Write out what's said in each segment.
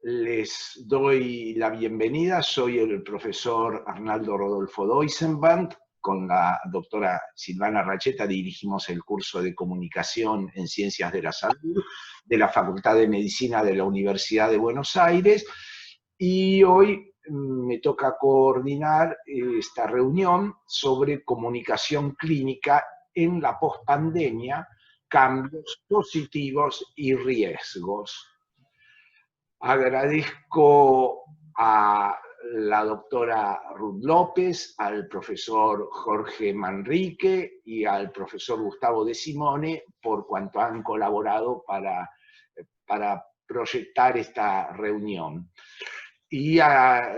Les doy la bienvenida, soy el profesor Arnaldo Rodolfo Doisenband, con la doctora Silvana Racheta dirigimos el curso de Comunicación en Ciencias de la Salud de la Facultad de Medicina de la Universidad de Buenos Aires, y hoy me toca coordinar esta reunión sobre comunicación clínica en la pospandemia, cambios positivos y riesgos. Agradezco a la doctora Ruth López, al profesor Jorge Manrique y al profesor Gustavo De Simone por cuanto han colaborado para proyectar esta reunión. Y a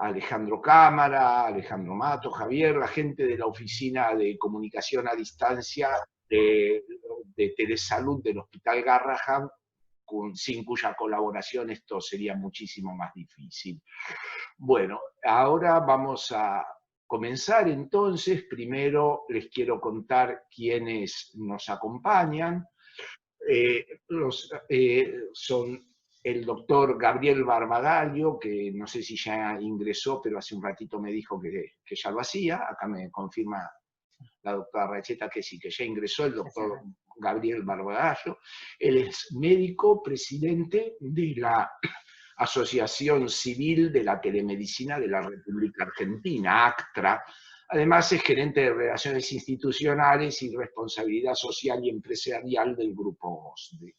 Alejandro Cámara, Alejandro Mato, Javier, la gente de la Oficina de Comunicación a Distancia de Telesalud del Hospital Garrahan, sin cuya colaboración esto sería muchísimo más difícil. Bueno, ahora vamos a comenzar entonces. Primero les quiero contar quiénes nos acompañan. Son el doctor Gabriel Barbadario, que no sé si ya ingresó, pero hace un ratito me dijo que ya lo hacía. Acá me confirma la doctora Racheta que sí, que ya ingresó el doctor Gabriel Barbadario. Él es médico, presidente de la Asociación Civil de la Telemedicina de la República Argentina, ACTRA. Además es gerente de Relaciones Institucionales y Responsabilidad Social y Empresarial del Grupo OSDE.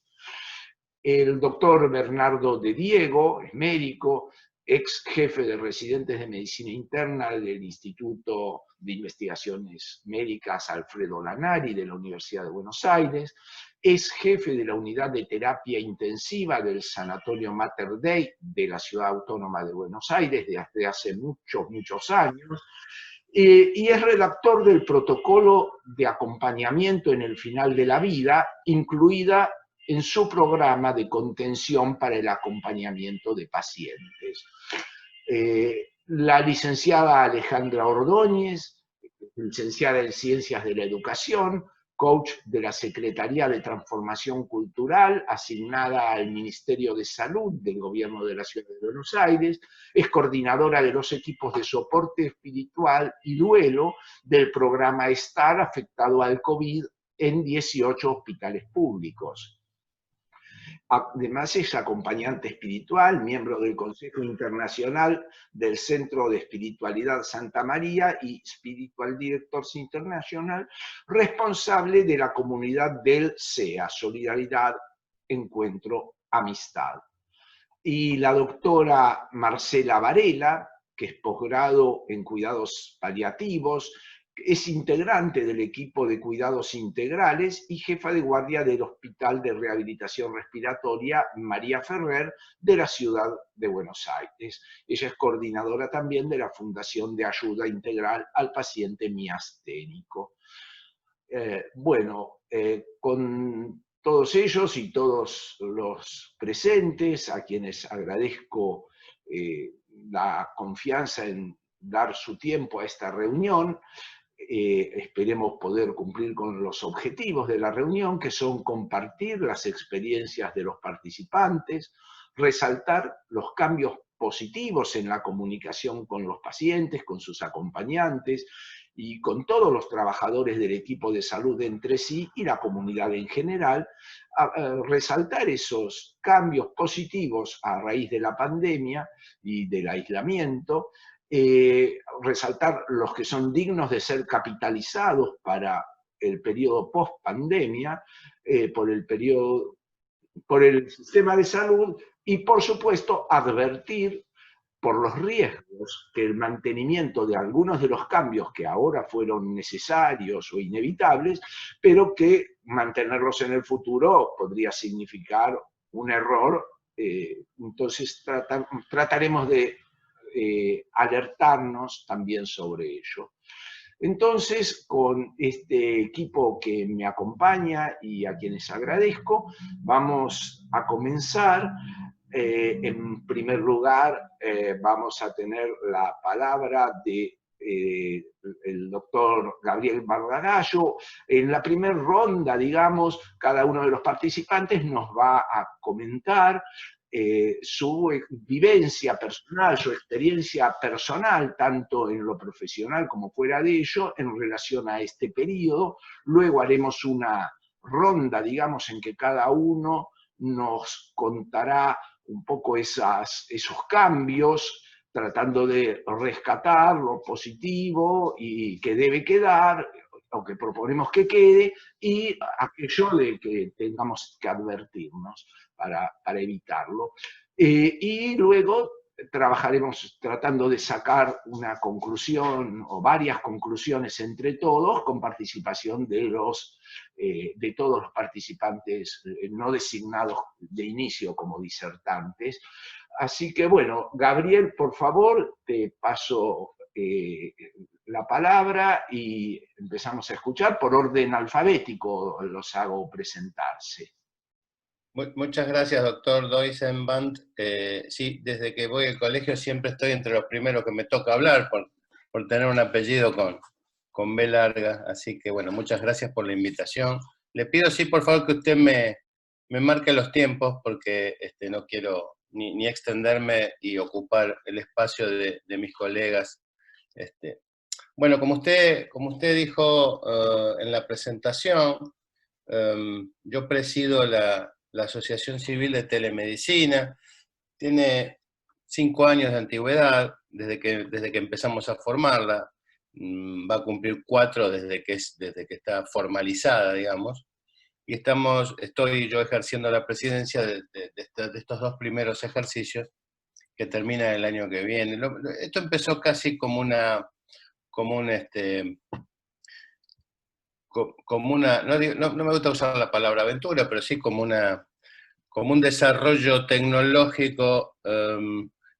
El doctor Bernardo de Diego es médico, ex jefe de residentes de medicina interna del Instituto de Investigaciones Médicas Alfredo Lanari de la Universidad de Buenos Aires, es jefe de la unidad de terapia intensiva del Sanatorio Mater Dei de la Ciudad Autónoma de Buenos Aires desde hace muchos años, y es redactor del protocolo de acompañamiento en el final de la vida, incluida en su programa de contención para el acompañamiento de pacientes. La licenciada Alejandra Ordóñez, licenciada en Ciencias de la Educación, coach de la Secretaría de Transformación Cultural, asignada al Ministerio de Salud del Gobierno de la Ciudad de Buenos Aires, es coordinadora de los equipos de soporte espiritual y duelo del programa STAR afectado al COVID en 18 hospitales públicos. Además es acompañante espiritual, miembro del Consejo Internacional del Centro de Espiritualidad Santa María y Spiritual Directors International, responsable de la comunidad del SEA, Solidaridad, Encuentro, Amistad. Y la doctora Marcela Varela, que es posgrado en cuidados paliativos, es integrante del equipo de cuidados integrales y jefa de guardia del Hospital de Rehabilitación Respiratoria María Ferrer de la Ciudad de Buenos Aires. Ella es coordinadora también de la Fundación de Ayuda Integral al Paciente Miasténico. Con todos ellos y todos los presentes, a quienes agradezco la confianza en dar su tiempo a esta reunión, esperemos poder cumplir con los objetivos de la reunión, que son compartir las experiencias de los participantes, resaltar los cambios positivos en la comunicación con los pacientes, con sus acompañantes y con todos los trabajadores del equipo de salud entre sí y la comunidad en general, resaltar esos cambios positivos a raíz de la pandemia y del aislamiento, resaltar los que son dignos de ser capitalizados para el periodo post-pandemia, por el sistema de salud, y por supuesto advertir por los riesgos que el mantenimiento de algunos de los cambios que ahora fueron necesarios o inevitables, pero que mantenerlos en el futuro podría significar un error. Entonces trataremos de alertarnos también sobre ello. Entonces, con este equipo que me acompaña y a quienes agradezco, vamos a comenzar. En primer lugar, vamos a tener la palabra de el doctor Gabriel Barbagallo. En la primera ronda, digamos, cada uno de los participantes nos va a comentar su vivencia personal, su experiencia personal, tanto en lo profesional como fuera de ello, en relación a este periodo. Luego haremos una ronda, digamos, en que cada uno nos contará un poco esos cambios, tratando de rescatar lo positivo y que debe quedar, o que proponemos que quede, y aquello de que tengamos que advertirnos para evitarlo. Y luego trabajaremos tratando de sacar una conclusión o varias conclusiones entre todos, con participación de todos los participantes no designados de inicio como disertantes. Así que bueno, Gabriel, por favor, te paso la palabra y empezamos a escuchar. Por orden alfabético los hago presentarse. Muchas gracias, doctor Doisenband. Sí, desde que voy al colegio siempre estoy entre los primeros que me toca hablar, por tener un apellido con B larga, así que bueno, muchas gracias por la invitación. Le pido, sí, por favor, que usted me marque los tiempos, porque no quiero ni extenderme y ocupar el espacio de mis colegas. Bueno, como usted dijo en la presentación, yo presido la Asociación Civil de Telemedicina. Tiene 5 años de antigüedad desde que empezamos a formarla. Va a cumplir 4 desde que está formalizada, digamos. Y estoy yo ejerciendo la presidencia de estos 2 primeros ejercicios, que termina el año que viene. Esto empezó casi como una, no me gusta usar la palabra aventura, pero sí como un desarrollo tecnológico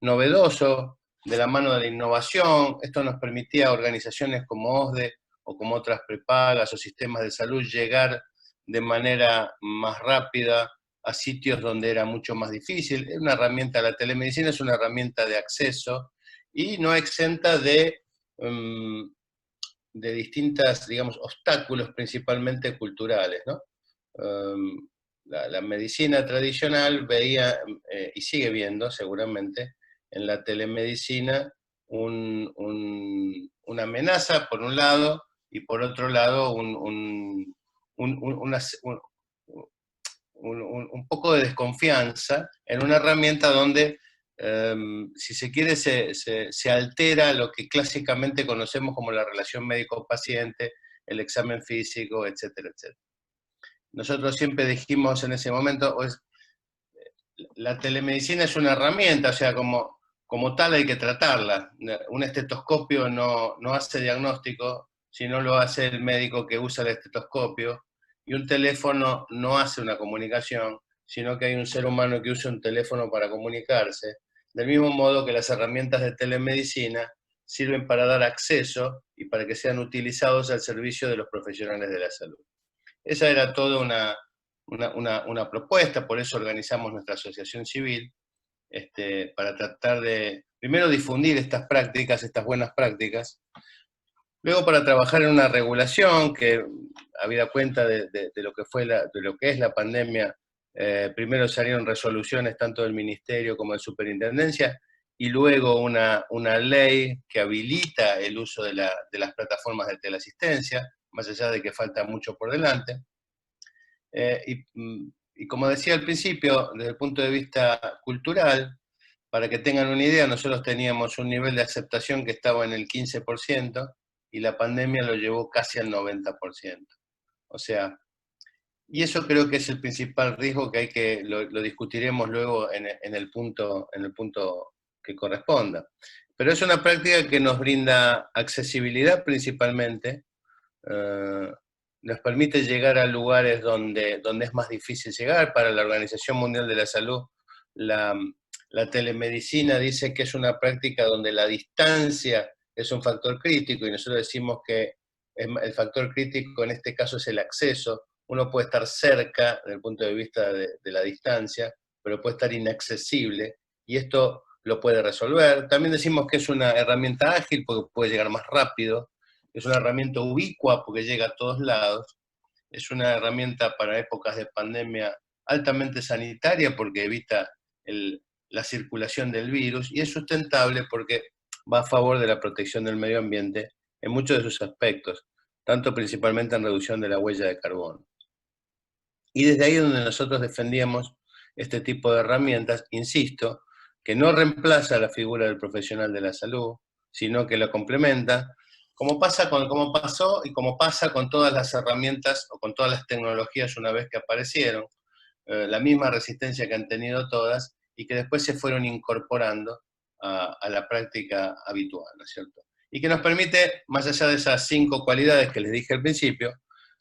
novedoso, de la mano de la innovación. Esto nos permitía a organizaciones como OSDE o como otras prepagas o sistemas de salud llegar de manera más rápida a sitios donde era mucho más difícil. Es una herramienta, la telemedicina es una herramienta de acceso y no exenta de distintas, digamos, obstáculos principalmente culturales, ¿no? La medicina tradicional veía, y sigue viendo seguramente, en la telemedicina una amenaza por un lado, y por otro lado un poco de desconfianza en una herramienta donde, si se quiere, se altera lo que clásicamente conocemos como la relación médico-paciente, el examen físico, etcétera, etcétera. Nosotros siempre dijimos en ese momento, la telemedicina es una herramienta, o sea, como tal hay que tratarla. Un estetoscopio no hace diagnóstico, sino lo hace el médico que usa el estetoscopio, y un teléfono no hace una comunicación, sino que hay un ser humano que usa un teléfono para comunicarse, del mismo modo que las herramientas de telemedicina sirven para dar acceso y para que sean utilizados al servicio de los profesionales de la salud. Esa era toda una propuesta, por eso organizamos nuestra asociación civil, para tratar de, primero, difundir estas prácticas, estas buenas prácticas, luego para trabajar en una regulación que, habida cuenta de lo que es la pandemia, primero salieron resoluciones tanto del Ministerio como de Superintendencia, y luego una ley que habilita el uso de las plataformas de teleasistencia, más allá de que falta mucho por delante. Y como decía al principio, desde el punto de vista cultural, para que tengan una idea, nosotros teníamos un nivel de aceptación que estaba en el 15%, y la pandemia lo llevó casi al 90%. O sea, y eso creo que es el principal riesgo que lo discutiremos luego en el punto que corresponda. Pero es una práctica que nos brinda accesibilidad principalmente, nos permite llegar a lugares donde es más difícil llegar. Para la Organización Mundial de la Salud, la telemedicina dice que es una práctica donde la distancia es un factor crítico, y nosotros decimos que el factor crítico en este caso es el acceso. Uno puede estar cerca desde el punto de vista de la distancia, pero puede estar inaccesible, y esto lo puede resolver. También decimos que es una herramienta ágil porque puede llegar más rápido, es una herramienta ubicua porque llega a todos lados, es una herramienta para épocas de pandemia altamente sanitaria porque evita la circulación del virus, y es sustentable porque va a favor de la protección del medio ambiente en muchos de sus aspectos, tanto principalmente en reducción de la huella de carbono. Y desde ahí donde nosotros defendíamos este tipo de herramientas, insisto, que no reemplaza la figura del profesional de la salud, sino que la complementa, como pasó y como pasa con todas las herramientas o con todas las tecnologías una vez que aparecieron, la misma resistencia que han tenido todas y que después se fueron incorporando a la práctica habitual, ¿no es cierto? Y que nos permite, más allá de esas 5 cualidades que les dije al principio,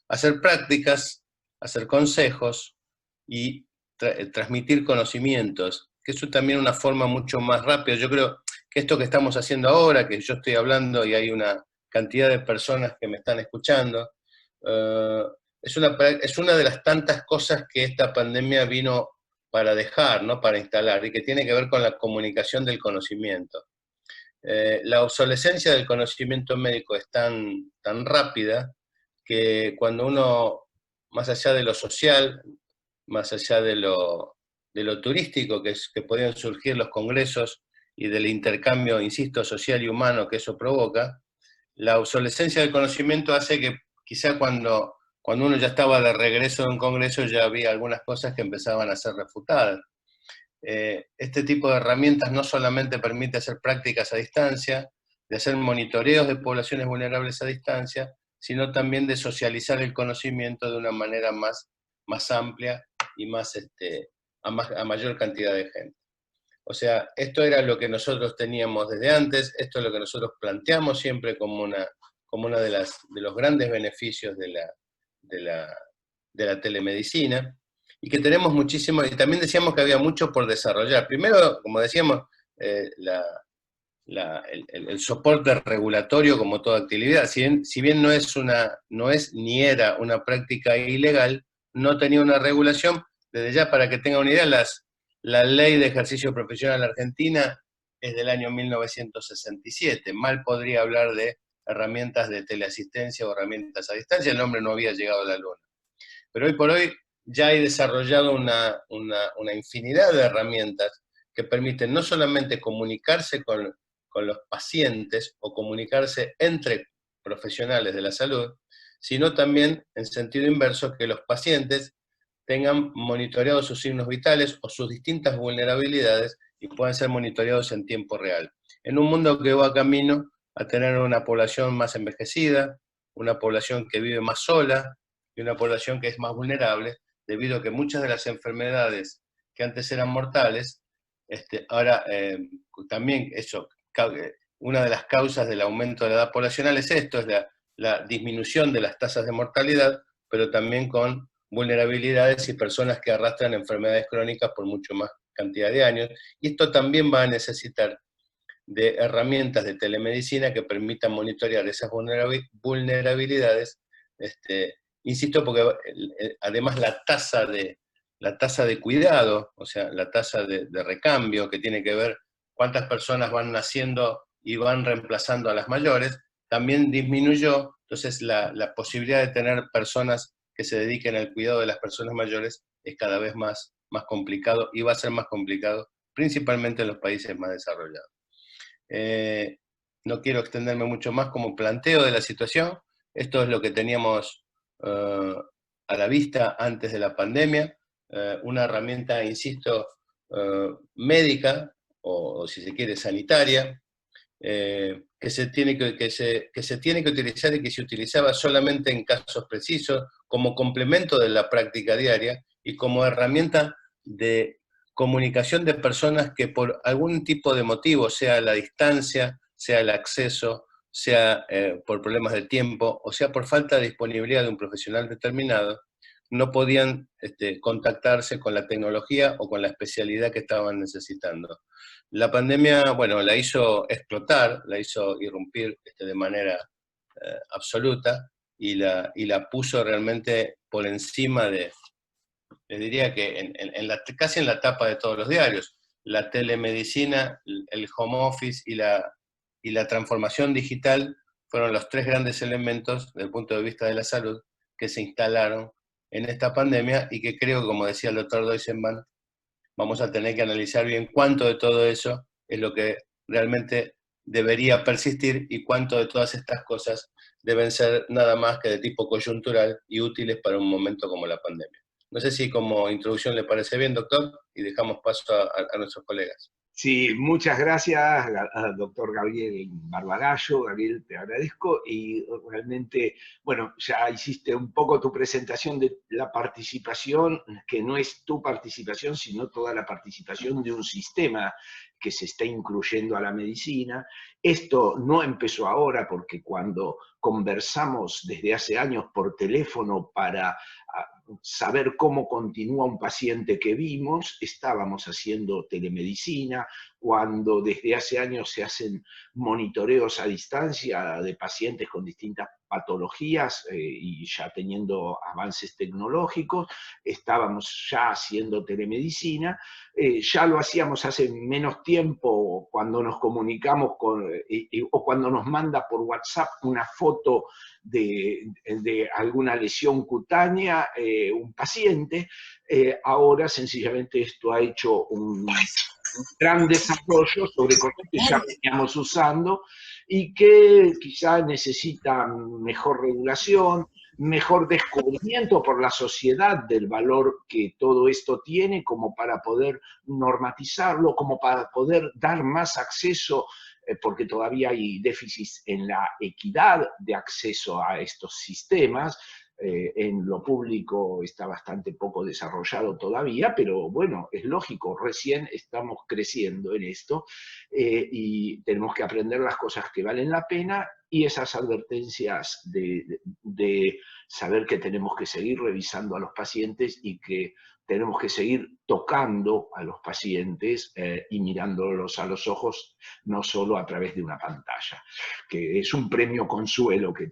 hacer prácticas, hacer consejos y transmitir conocimientos, que eso también es una forma mucho más rápida. Yo creo que esto que estamos haciendo ahora, que yo estoy hablando y hay una cantidad de personas que me están escuchando, es una de las tantas cosas que esta pandemia vino para dejar, ¿no? Para instalar, y que tiene que ver con la comunicación del conocimiento. La obsolescencia del conocimiento médico es tan rápida que cuando uno, más allá de lo social, más allá de lo turístico que podían surgir los congresos y del intercambio, insisto, social y humano que eso provoca, la obsolescencia del conocimiento hace que quizá cuando uno ya estaba de regreso de un congreso ya había algunas cosas que empezaban a ser refutadas. Este tipo de herramientas no solamente permite hacer prácticas a distancia, de hacer monitoreos de poblaciones vulnerables a distancia, sino también de socializar el conocimiento de una manera más amplia y a mayor cantidad de gente. O sea, esto era lo que nosotros teníamos desde antes, esto es lo que nosotros planteamos siempre como una de los grandes beneficios de la telemedicina, y que tenemos muchísimo, y también decíamos que había mucho por desarrollar. Primero, como decíamos, el soporte regulatorio como toda actividad, si bien no es ni era una práctica ilegal, no tenía una regulación. Desde ya, para que tengan una idea, la ley de ejercicio profesional argentina es del año 1967, mal podría hablar de herramientas de teleasistencia o herramientas a distancia, el hombre no había llegado a la luna. Pero hoy por hoy ya hay desarrollado una infinidad de herramientas que permiten no solamente comunicarse con los pacientes o comunicarse entre profesionales de la salud, sino también en sentido inverso, que los pacientes tengan monitoreados sus signos vitales o sus distintas vulnerabilidades y puedan ser monitoreados en tiempo real. En un mundo que va camino a tener una población más envejecida, una población que vive más sola y una población que es más vulnerable, debido a que muchas de las enfermedades que antes eran mortales, ahora también eso, una de las causas del aumento de la edad poblacional es esto, es la disminución de las tasas de mortalidad, pero también con vulnerabilidades y personas que arrastran enfermedades crónicas por mucho más cantidad de años, y esto también va a necesitar de herramientas de telemedicina que permitan monitorear esas vulnerabilidades, insisto, porque además la tasa de cuidado, o sea, la tasa de recambio, que tiene que ver cuántas personas van naciendo y van reemplazando a las mayores, también disminuyó. Entonces la posibilidad de tener personas que se dediquen al cuidado de las personas mayores es cada vez más complicado, y va a ser más complicado principalmente en los países más desarrollados. No quiero extenderme mucho más como planteo de la situación. Esto es lo que teníamos a la vista antes de la pandemia, una herramienta, insisto, médica, o si se quiere sanitaria, que se tiene que utilizar y que se utilizaba solamente en casos precisos, como complemento de la práctica diaria y como herramienta de comunicación de personas que por algún tipo de motivo, sea la distancia, sea el acceso, sea por problemas de tiempo, o sea por falta de disponibilidad de un profesional determinado, no podían contactarse con la tecnología o con la especialidad que estaban necesitando. La pandemia, bueno, la hizo explotar, la hizo irrumpir de manera absoluta, y la puso realmente por encima les diría que casi en la tapa de todos los diarios. la telemedicina, el home office y la transformación digital fueron los tres grandes elementos desde el punto de vista de la salud que se instalaron en esta pandemia y que creo, como decía el doctor Doisenban, vamos a tener que analizar bien cuánto de todo eso es lo que realmente debería persistir y cuánto de todas estas cosas deben ser nada más que de tipo coyuntural y útiles para un momento como la pandemia. No sé si como introducción le parece bien, doctor, y dejamos paso a nuestros colegas. Sí, muchas gracias, doctor Gabriel Barbagallo. Gabriel, te agradezco y realmente, bueno, ya hiciste un poco tu presentación de la participación, que no es tu participación, sino toda la participación de un sistema que se está incluyendo a la medicina. Esto no empezó ahora, porque cuando conversamos desde hace años por teléfono para saber cómo continúa un paciente que vimos, estábamos haciendo telemedicina, cuando desde hace años se hacen monitoreos a distancia de pacientes con distintas patologías y ya teniendo avances tecnológicos, estábamos ya haciendo telemedicina, ya lo hacíamos hace menos tiempo cuando nos comunicamos o cuando nos manda por WhatsApp una foto de alguna lesión cutánea, un paciente. Ahora sencillamente esto ha hecho un gran desarrollo sobre cosas que ya veníamos usando y que quizá necesitan mejor regulación, mejor descubrimiento por la sociedad del valor que todo esto tiene, como para poder normatizarlo, como para poder dar más acceso, porque todavía hay déficits en la equidad de acceso a estos sistemas. En lo público está bastante poco desarrollado todavía, pero bueno, es lógico, recién estamos creciendo en esto y tenemos que aprender las cosas que valen la pena y esas advertencias de saber que tenemos que seguir revisando a los pacientes y que tenemos que seguir tocando a los pacientes y mirándolos a los ojos, no solo a través de una pantalla, que es un premio consuelo que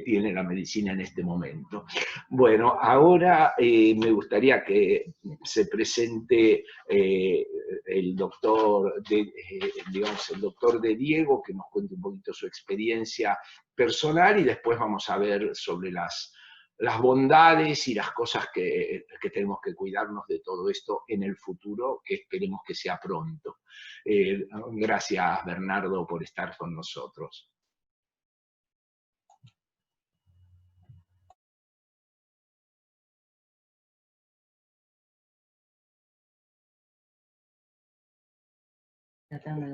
tiene la medicina en este momento. Bueno, ahora me gustaría que se presente el doctor de Diego, que nos cuente un poquito su experiencia personal y después vamos a ver sobre las bondades y las cosas que tenemos que cuidarnos de todo esto en el futuro, que esperemos que sea pronto. Gracias, Bernardo, por estar con nosotros.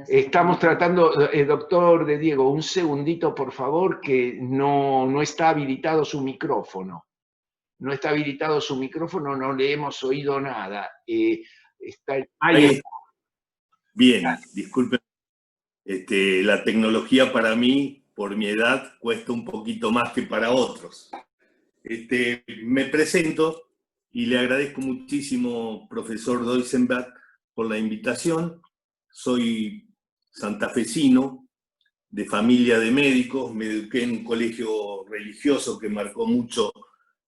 Estamos tratando, doctor de Diego, un segundito, por favor, que no está habilitado su micrófono. No está habilitado su micrófono, no le hemos oído nada. Ahí. Bien, disculpen. La tecnología para mí, por mi edad, cuesta un poquito más que para otros. Me presento y le agradezco muchísimo, profesor Doisenberg, por la invitación. Soy santafesino, de familia de médicos, me eduqué en un colegio religioso que marcó mucho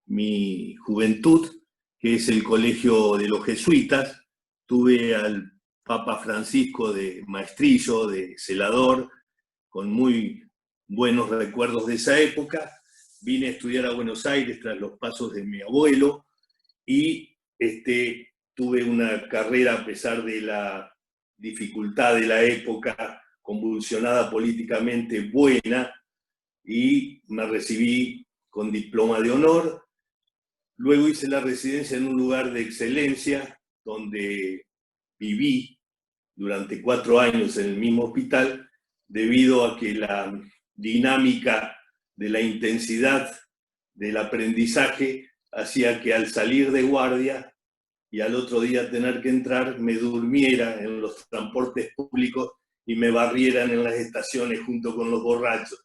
mi juventud, que es el Colegio de los Jesuitas. Tuve al Papa Francisco de maestrillo, de celador, con muy buenos recuerdos de esa época. Vine a estudiar a Buenos Aires tras los pasos de mi abuelo y tuve una carrera, a pesar de la dificultad de la época, convulsionada políticamente, buena, y me recibí con diploma de honor. Luego hice la residencia en un lugar de excelencia, donde viví durante 4 años en el mismo hospital, debido a que la dinámica de la intensidad del aprendizaje hacía que al salir de guardia y al otro día tener que entrar, me durmiera en los transportes públicos y me barrieran en las estaciones junto con los borrachos.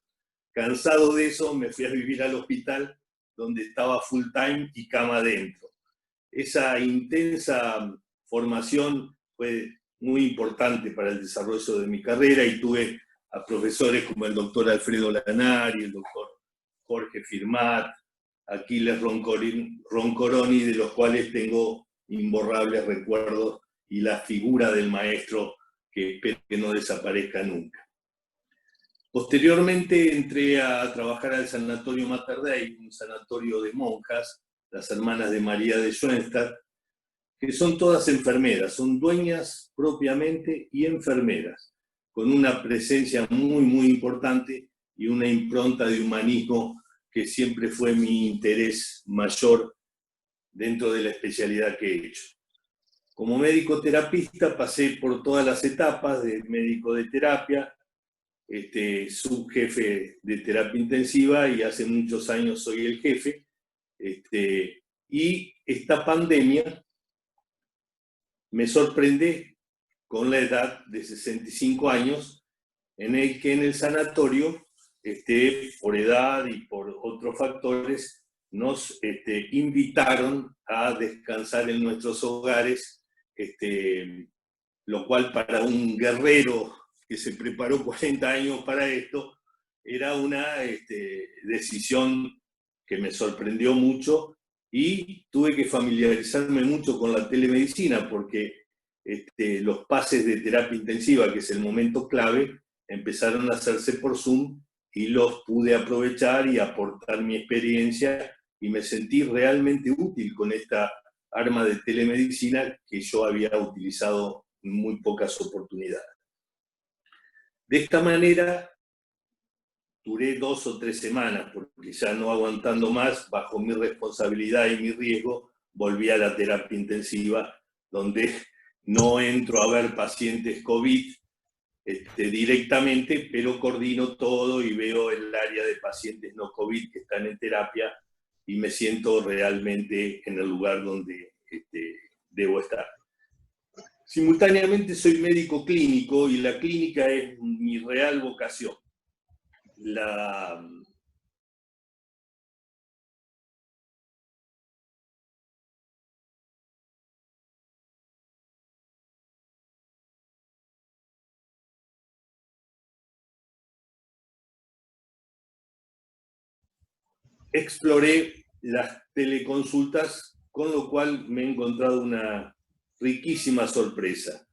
Cansado de eso, me fui a vivir al hospital, donde estaba full time y cama adentro. Esa intensa formación fue muy importante para el desarrollo de mi carrera y tuve a profesores como el doctor Alfredo Lanari, el doctor Jorge Firmat, Aquiles Roncoroni, de los cuales tengo imborrables recuerdos y la figura del maestro que espero que no desaparezca nunca. Posteriormente entré a trabajar al Sanatorio Mater Dei, un sanatorio de monjas, las hermanas de María de Schoenstatt, que son todas enfermeras, son dueñas propiamente y enfermeras, con una presencia muy, muy importante y una impronta de humanismo que siempre fue mi interés mayor dentro de la especialidad que he hecho. Como médico terapista pasé por todas las etapas de médico de terapia, subjefe de terapia intensiva y hace muchos años soy el jefe. Y esta pandemia me sorprende con la edad de 65 años, en el que en el sanatorio, por edad y por otros factores, nos invitaron a descansar en nuestros hogares, lo cual para un guerrero que se preparó 40 años para esto, era una decisión que me sorprendió mucho y tuve que familiarizarme mucho con la telemedicina porque los pases de terapia intensiva, que es el momento clave, empezaron a hacerse por Zoom y los pude aprovechar y aportar mi experiencia y me sentí realmente útil con esta arma de telemedicina que yo había utilizado en muy pocas oportunidades. De esta manera, duré 2 o 3 semanas, porque ya no aguantando más, bajo mi responsabilidad y mi riesgo, volví a la terapia intensiva, donde no entro a ver pacientes COVID directamente, pero coordino todo y veo el área de pacientes no COVID que están en terapia y me siento realmente en el lugar donde debo estar. Simultáneamente soy médico clínico y la clínica es mi real vocación. Exploré las teleconsultas, con lo cual me he encontrado una riquísima sorpresa.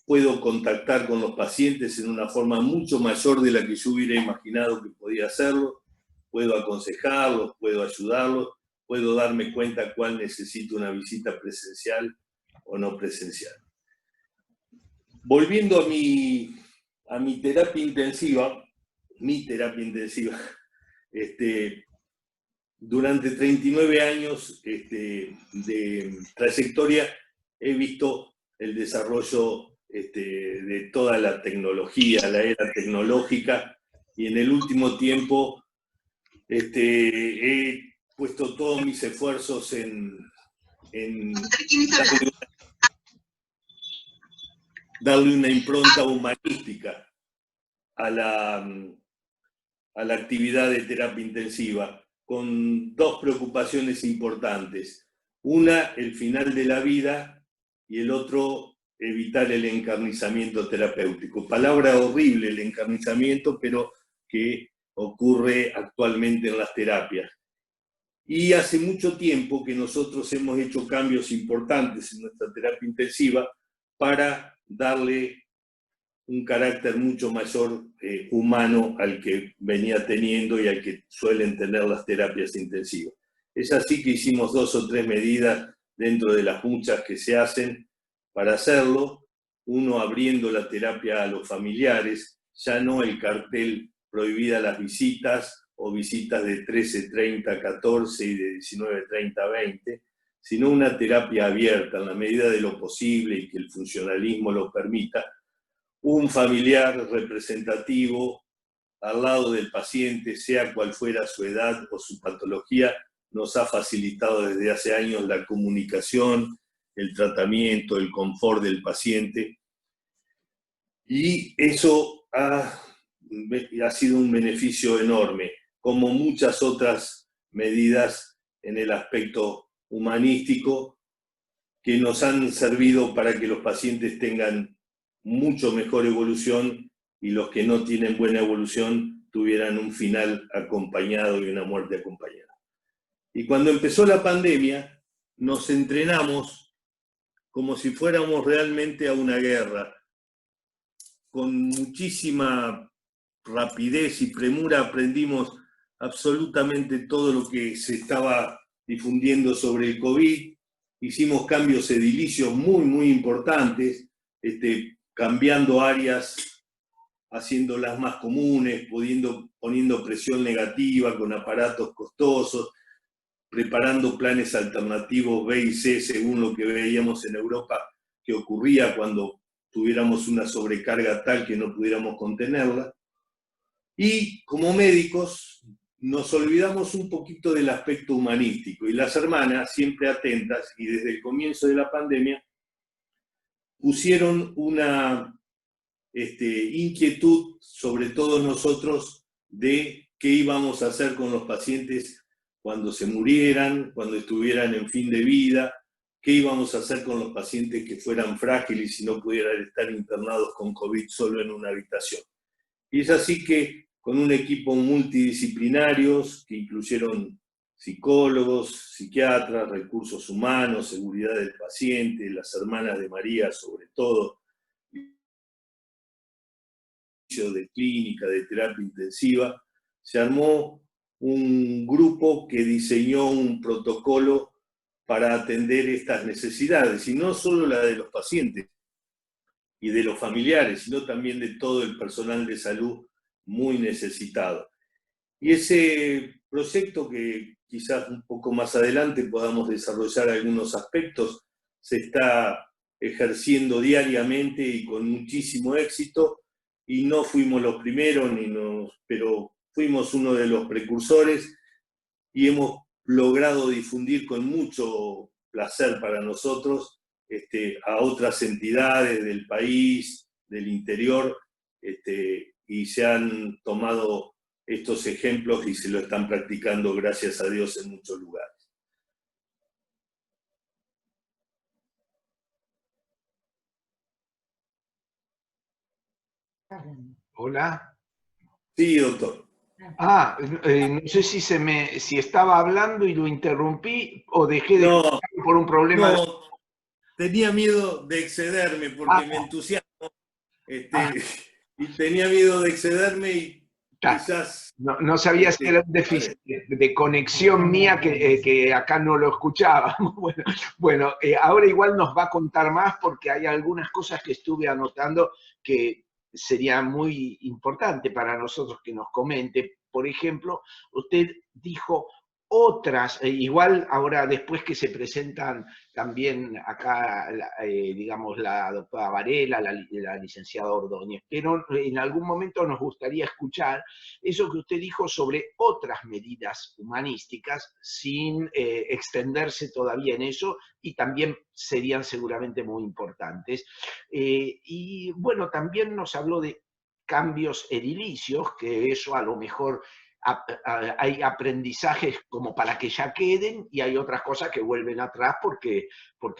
Puedo contactar con los pacientes en una forma mucho mayor de la que yo hubiera imaginado que podía hacerlo. Puedo aconsejarlos, puedo ayudarlos, puedo darme cuenta cuál necesita una visita presencial o no presencial. Volviendo a mi terapia intensiva, durante 39 años de trayectoria he visto el desarrollo de toda la tecnología, la era tecnológica, y en el último tiempo he puesto todos mis esfuerzos en darle una impronta humanística a la actividad de terapia intensiva, con 2 preocupaciones importantes. Una, el final de la vida, y el otro, evitar el encarnizamiento terapéutico. Palabra horrible, el encarnizamiento, pero que ocurre actualmente en las terapias. Y hace mucho tiempo que nosotros hemos hecho cambios importantes en nuestra terapia intensiva para darle un carácter mucho mayor humano al que venía teniendo y al que suelen tener las terapias intensivas. Es así que hicimos 2 o 3 medidas dentro de las muchas que se hacen para hacerlo. Uno, abriendo la terapia a los familiares, ya no el cartel prohibida las visitas o visitas de 13:30 a 14 y de 19:30 a 20, sino una terapia abierta en la medida de lo posible y que el funcionalismo lo permita. Un familiar representativo al lado del paciente, sea cual fuera su edad o su patología, nos ha facilitado desde hace años la comunicación, el tratamiento, el confort del paciente. Y eso ha sido un beneficio enorme, como muchas otras medidas en el aspecto humanístico que nos han servido para que los pacientes tengan mucho mejor evolución y los que no tienen buena evolución tuvieran un final acompañado y una muerte acompañada. Y cuando empezó la pandemia, nos entrenamos como si fuéramos realmente a una guerra. Con muchísima rapidez y premura aprendimos absolutamente todo lo que se estaba difundiendo sobre el COVID. Hicimos cambios edilicios muy, muy importantes, cambiando áreas, haciéndolas más comunes, poniendo presión negativa con aparatos costosos, preparando planes alternativos B y C según lo que veíamos en Europa que ocurría cuando tuviéramos una sobrecarga tal que no pudiéramos contenerla. Y como médicos nos olvidamos un poquito del aspecto humanístico, y las hermanas, siempre atentas, y desde el comienzo de la pandemia, pusieron una inquietud sobre todos nosotros de qué íbamos a hacer con los pacientes cuando se murieran, cuando estuvieran en fin de vida, qué íbamos a hacer con los pacientes que fueran frágiles y no pudieran estar internados con COVID solo en una habitación. Y es así que con un equipo multidisciplinarios que incluyeron psicólogos, psiquiatras, recursos humanos, seguridad del paciente, las hermanas de María sobre todo, de clínica, de terapia intensiva, se armó un grupo que diseñó un protocolo para atender estas necesidades, y no solo la de los pacientes y de los familiares, sino también de todo el personal de salud muy necesitado. Y ese proyecto, que quizás un poco más adelante podamos desarrollar algunos aspectos, se está ejerciendo diariamente y con muchísimo éxito, y no fuimos los primeros, pero fuimos uno de los precursores, y hemos logrado difundir con mucho placer para nosotros a otras entidades del país, del interior, y se han tomado estos ejemplos y se lo están practicando, gracias a Dios, en muchos lugares. Hola. Sí, doctor. No sé si estaba hablando y lo interrumpí o dejé de No, por un problema. no, tenía miedo de excederme porque me entusiasmo, y tenía miedo de excederme y quizás... No sabía si era un déficit de conexión mía que acá no lo escuchaba. Bueno, ahora igual nos va a contar más porque hay algunas cosas que estuve anotando que sería muy importante para nosotros que nos comente. Por ejemplo, usted dijo otras, igual ahora después que se presentan también acá, digamos, la doctora Varela, la licenciada Ordóñez, pero en algún momento nos gustaría escuchar eso que usted dijo sobre otras medidas humanísticas sin extenderse todavía en eso, y también serían seguramente muy importantes. Y bueno, también nos habló de cambios edilicios, que eso a lo mejor hay aprendizajes como para que ya queden y hay otras cosas que vuelven atrás porque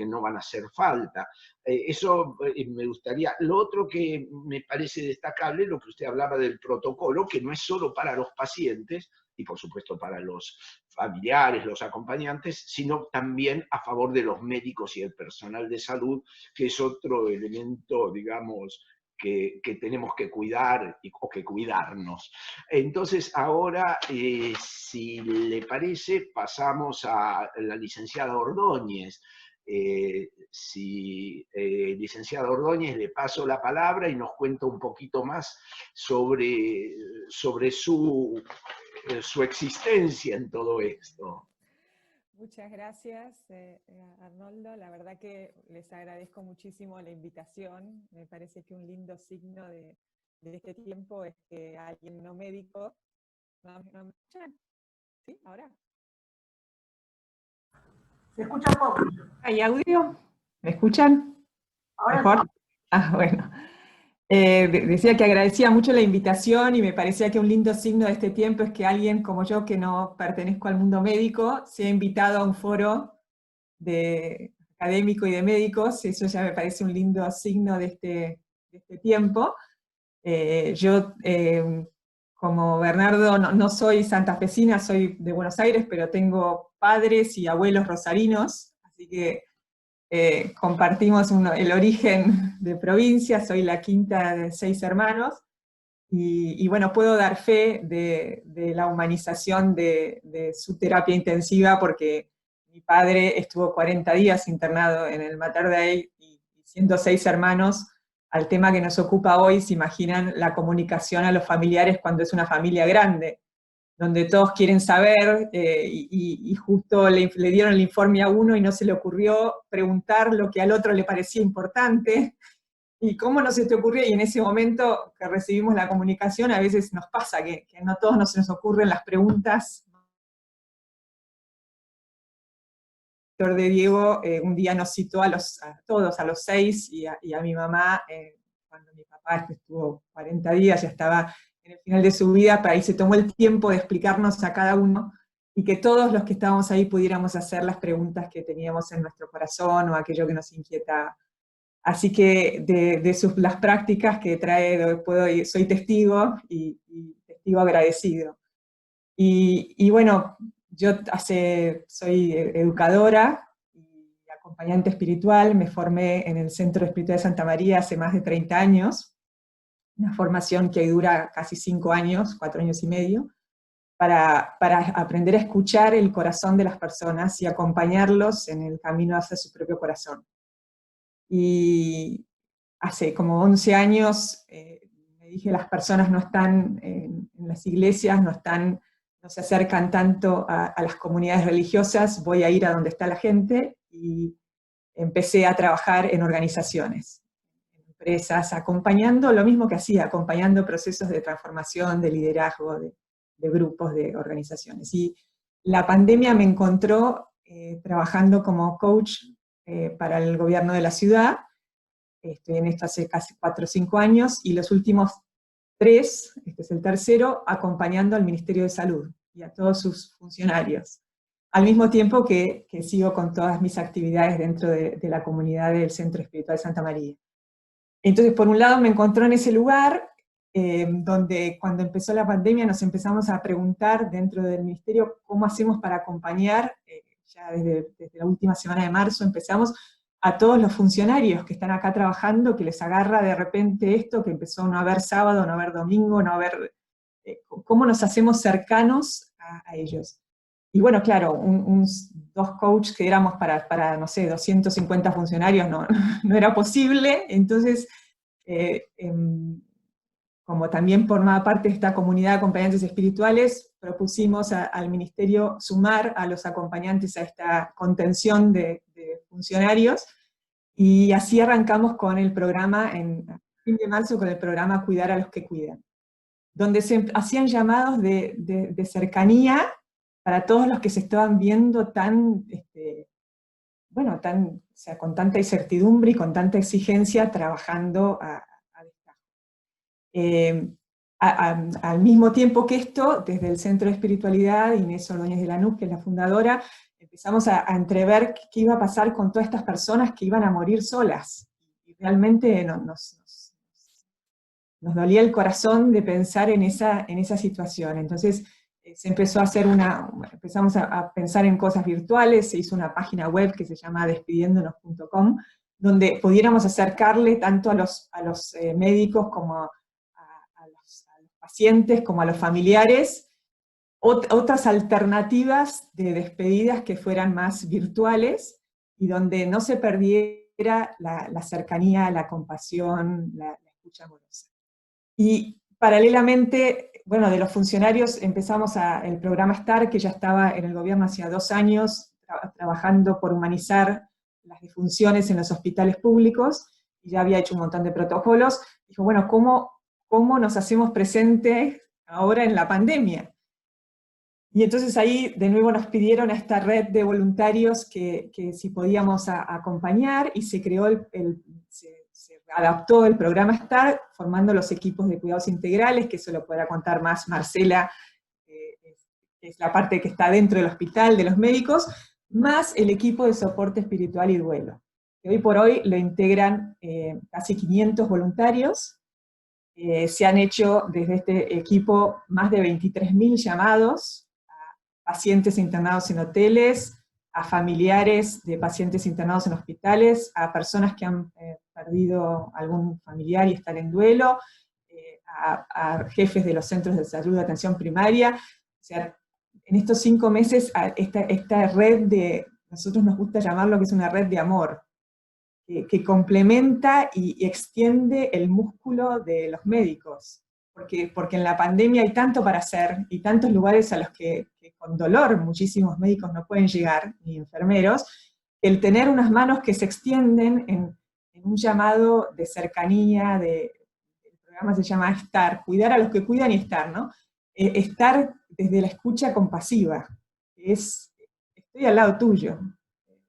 no van a hacer falta. Eso me gustaría. Lo otro que me parece destacable, lo que usted hablaba del protocolo, que no es solo para los pacientes y por supuesto para los familiares, los acompañantes, sino también a favor de los médicos y el personal de salud, que es otro elemento, digamos, que tenemos que cuidar o que cuidarnos. Entonces, ahora, si le parece, pasamos a la licenciada Ordóñez. Licenciada Ordóñez, le paso la palabra y nos cuenta un poquito más sobre su existencia en todo esto. Muchas gracias, Arnoldo. La verdad que les agradezco muchísimo la invitación. Me parece que un lindo signo de este tiempo es que alguien no médico... ¿No me escuchan? ¿Sí? ¿Ahora? Se escucha poco. ¿Hay audio? ¿Me escuchan? Ahora ¿mejor? Bueno. Decía que agradecía mucho la invitación y me parecía que un lindo signo de este tiempo es que alguien como yo, que no pertenezco al mundo médico, sea invitado a un foro académico y de médicos. Eso ya me parece un lindo signo de este tiempo. Yo, como Bernardo, no soy santafesina, soy de Buenos Aires, pero tengo padres y abuelos rosarinos, así que compartimos el origen de provincia, soy la quinta de 6 hermanos, y bueno, puedo dar fe de la humanización de su terapia intensiva, porque mi padre estuvo 40 días internado en el Mater Dei, y siendo 6 hermanos, al tema que nos ocupa hoy, se imaginan la comunicación a los familiares cuando es una familia grande, donde todos quieren saber, y justo le dieron el informe a uno y no se le ocurrió preguntar lo que al otro le parecía importante, y cómo no se te ocurrió, y en ese momento que recibimos la comunicación, a veces nos pasa que no a todos se nos ocurren las preguntas. El doctor de Diego un día nos citó a todos, a los 6, y a mi mamá, cuando mi papá estuvo 40 días, ya estaba en el final de su vida, para ahí se tomó el tiempo de explicarnos a cada uno, y que todos los que estábamos ahí pudiéramos hacer las preguntas que teníamos en nuestro corazón, o aquello que nos inquietaba. Así que las prácticas que trae, soy testigo, y testigo agradecido. Y bueno, yo soy educadora y acompañante espiritual, me formé en el Centro Espiritual de Santa María hace más de 30 años, una formación que dura casi 5 años, 4 años y medio, para aprender a escuchar el corazón de las personas y acompañarlos en el camino hacia su propio corazón. Y hace como 11 años me dije, las personas no están en las iglesias, no se acercan tanto a las comunidades religiosas, voy a ir a donde está la gente, y empecé a trabajar en organizaciones, en empresas, acompañando lo mismo que hacía, acompañando procesos de transformación, de liderazgo, de grupos, de organizaciones. Y la pandemia me encontró trabajando como coach para el gobierno de la ciudad. Estoy en esto hace casi 4 o 5 años, y los últimos 3, este es el tercero, acompañando al Ministerio de Salud y a todos sus funcionarios, al mismo tiempo que sigo con todas mis actividades dentro de la comunidad del Centro Espiritual de Santa María. Entonces, por un lado me encontró en ese lugar, donde cuando empezó la pandemia nos empezamos a preguntar dentro del Ministerio cómo hacemos para acompañar, ya desde la última semana de marzo empezamos, a todos los funcionarios que están acá trabajando, que les agarra de repente esto, que empezó a no haber sábado, no haber domingo, no haber... ¿cómo nos hacemos cercanos a ellos? Y bueno, claro, 2 coaches que éramos para, no sé, 250 funcionarios, no era posible. Entonces, como también formaba parte de esta comunidad de acompañantes espirituales, propusimos al Ministerio sumar a los acompañantes a esta contención de funcionarios, y así arrancamos con el programa, en fin de marzo, con el programa Cuidar a los que Cuidan, donde se hacían llamados de cercanía para todos los que se estaban viendo o sea, con tanta incertidumbre y con tanta exigencia, trabajando a destajo. Al mismo tiempo que esto, desde el Centro de Espiritualidad, Inés Ordóñez de Lanús, que es la fundadora, empezamos a entrever qué iba a pasar con todas estas personas que iban a morir solas. Y realmente nos dolía el corazón de pensar en esa situación. Entonces se empezó a hacer empezamos a pensar en cosas virtuales, se hizo una página web que se llama despidiéndonos.com, donde pudiéramos acercarle tanto a los médicos como a los pacientes, como a los familiares, otras alternativas de despedidas que fueran más virtuales, y donde no se perdiera la cercanía, la compasión, la escucha amorosa. Y paralelamente, bueno, de los funcionarios empezamos el programa STAR, que ya estaba en el gobierno hacía 2 años, trabajando por humanizar las defunciones en los hospitales públicos, y ya había hecho un montón de protocolos. Dijo, bueno, ¿cómo nos hacemos presentes ahora en la pandemia? Y entonces ahí de nuevo nos pidieron a esta red de voluntarios que si podíamos acompañar, y se creó se adaptó el programa STAR, formando los equipos de cuidados integrales, que eso lo podrá contar más Marcela, que es la parte que está dentro del hospital, de los médicos, más el equipo de soporte espiritual y duelo, que hoy por hoy lo integran casi 500 voluntarios. Se han hecho desde este equipo más de 23.000 llamados a pacientes internados en hoteles, a familiares de pacientes internados en hospitales, a personas que han perdido algún familiar y están en duelo, a jefes de los centros de salud de atención primaria. O sea, en estos 5 meses, esta red de, nosotros nos gusta llamarlo que es una red de amor, que complementa y extiende el músculo de los médicos. Porque en la pandemia hay tanto para hacer, y tantos lugares a los que con dolor muchísimos médicos no pueden llegar, ni enfermeros, el tener unas manos que se extienden en un llamado de cercanía, el programa se llama Estar, cuidar a los que cuidan y estar, ¿no? Estar desde la escucha compasiva, estoy al lado tuyo,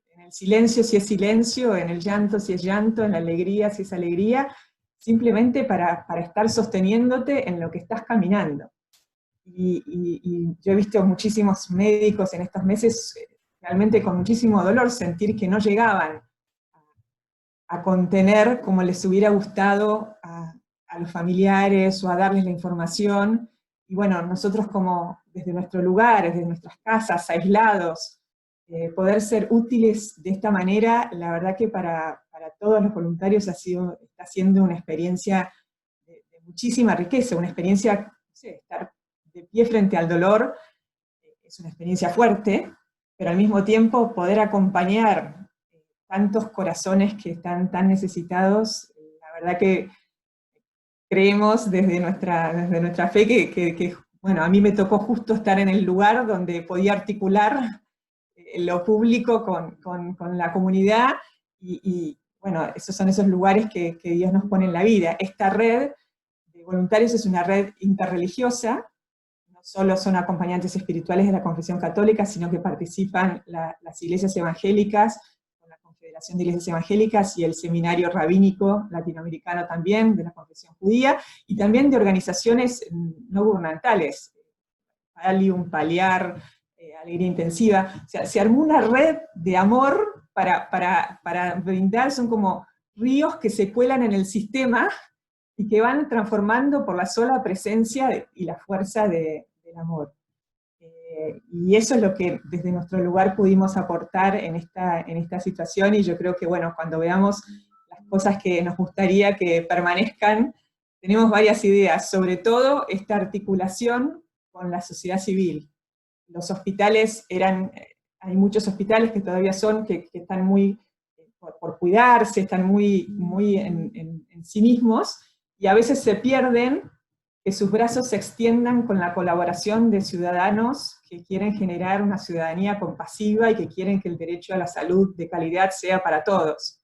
en el silencio si es silencio, en el llanto si es llanto, en la alegría si es alegría, simplemente para estar sosteniéndote en lo que estás caminando. Y yo he visto muchísimos médicos en estos meses realmente con muchísimo dolor sentir que no llegaban a contener como les hubiera gustado a los familiares o a darles la información. Y bueno, nosotros como desde nuestros lugares, desde nuestras casas, aislados, poder ser útiles de esta manera, la verdad que para todos los voluntarios está siendo una experiencia de muchísima riqueza, una experiencia, no sé, estar de pie frente al dolor, es una experiencia fuerte, pero al mismo tiempo poder acompañar tantos corazones que están tan necesitados, la verdad que creemos desde nuestra fe que, bueno, a mí me tocó justo estar en el lugar donde podía articular lo público con la comunidad, y bueno, esos son esos lugares que Dios nos pone en la vida. Esta red de voluntarios es una red interreligiosa, no solo son acompañantes espirituales de la confesión católica, sino que participan las iglesias evangélicas, con la Confederación de Iglesias Evangélicas y el Seminario Rabínico Latinoamericano también, de la confesión judía, y también de organizaciones no gubernamentales, Palium, Paliar, Alegría Intensiva. O sea, se armó una red de amor para brindar, son como ríos que se cuelan en el sistema y que van transformando por la sola presencia y la fuerza del amor. Y eso es lo que desde nuestro lugar pudimos aportar en esta situación, y yo creo que, bueno, cuando veamos las cosas que nos gustaría que permanezcan, tenemos varias ideas, sobre todo esta articulación con la sociedad civil. Los hospitales hay muchos hospitales que todavía que están muy, por cuidarse, están muy en sí mismos, y a veces se pierden que sus brazos se extiendan con la colaboración de ciudadanos que quieren generar una ciudadanía compasiva y que quieren que el derecho a la salud de calidad sea para todos.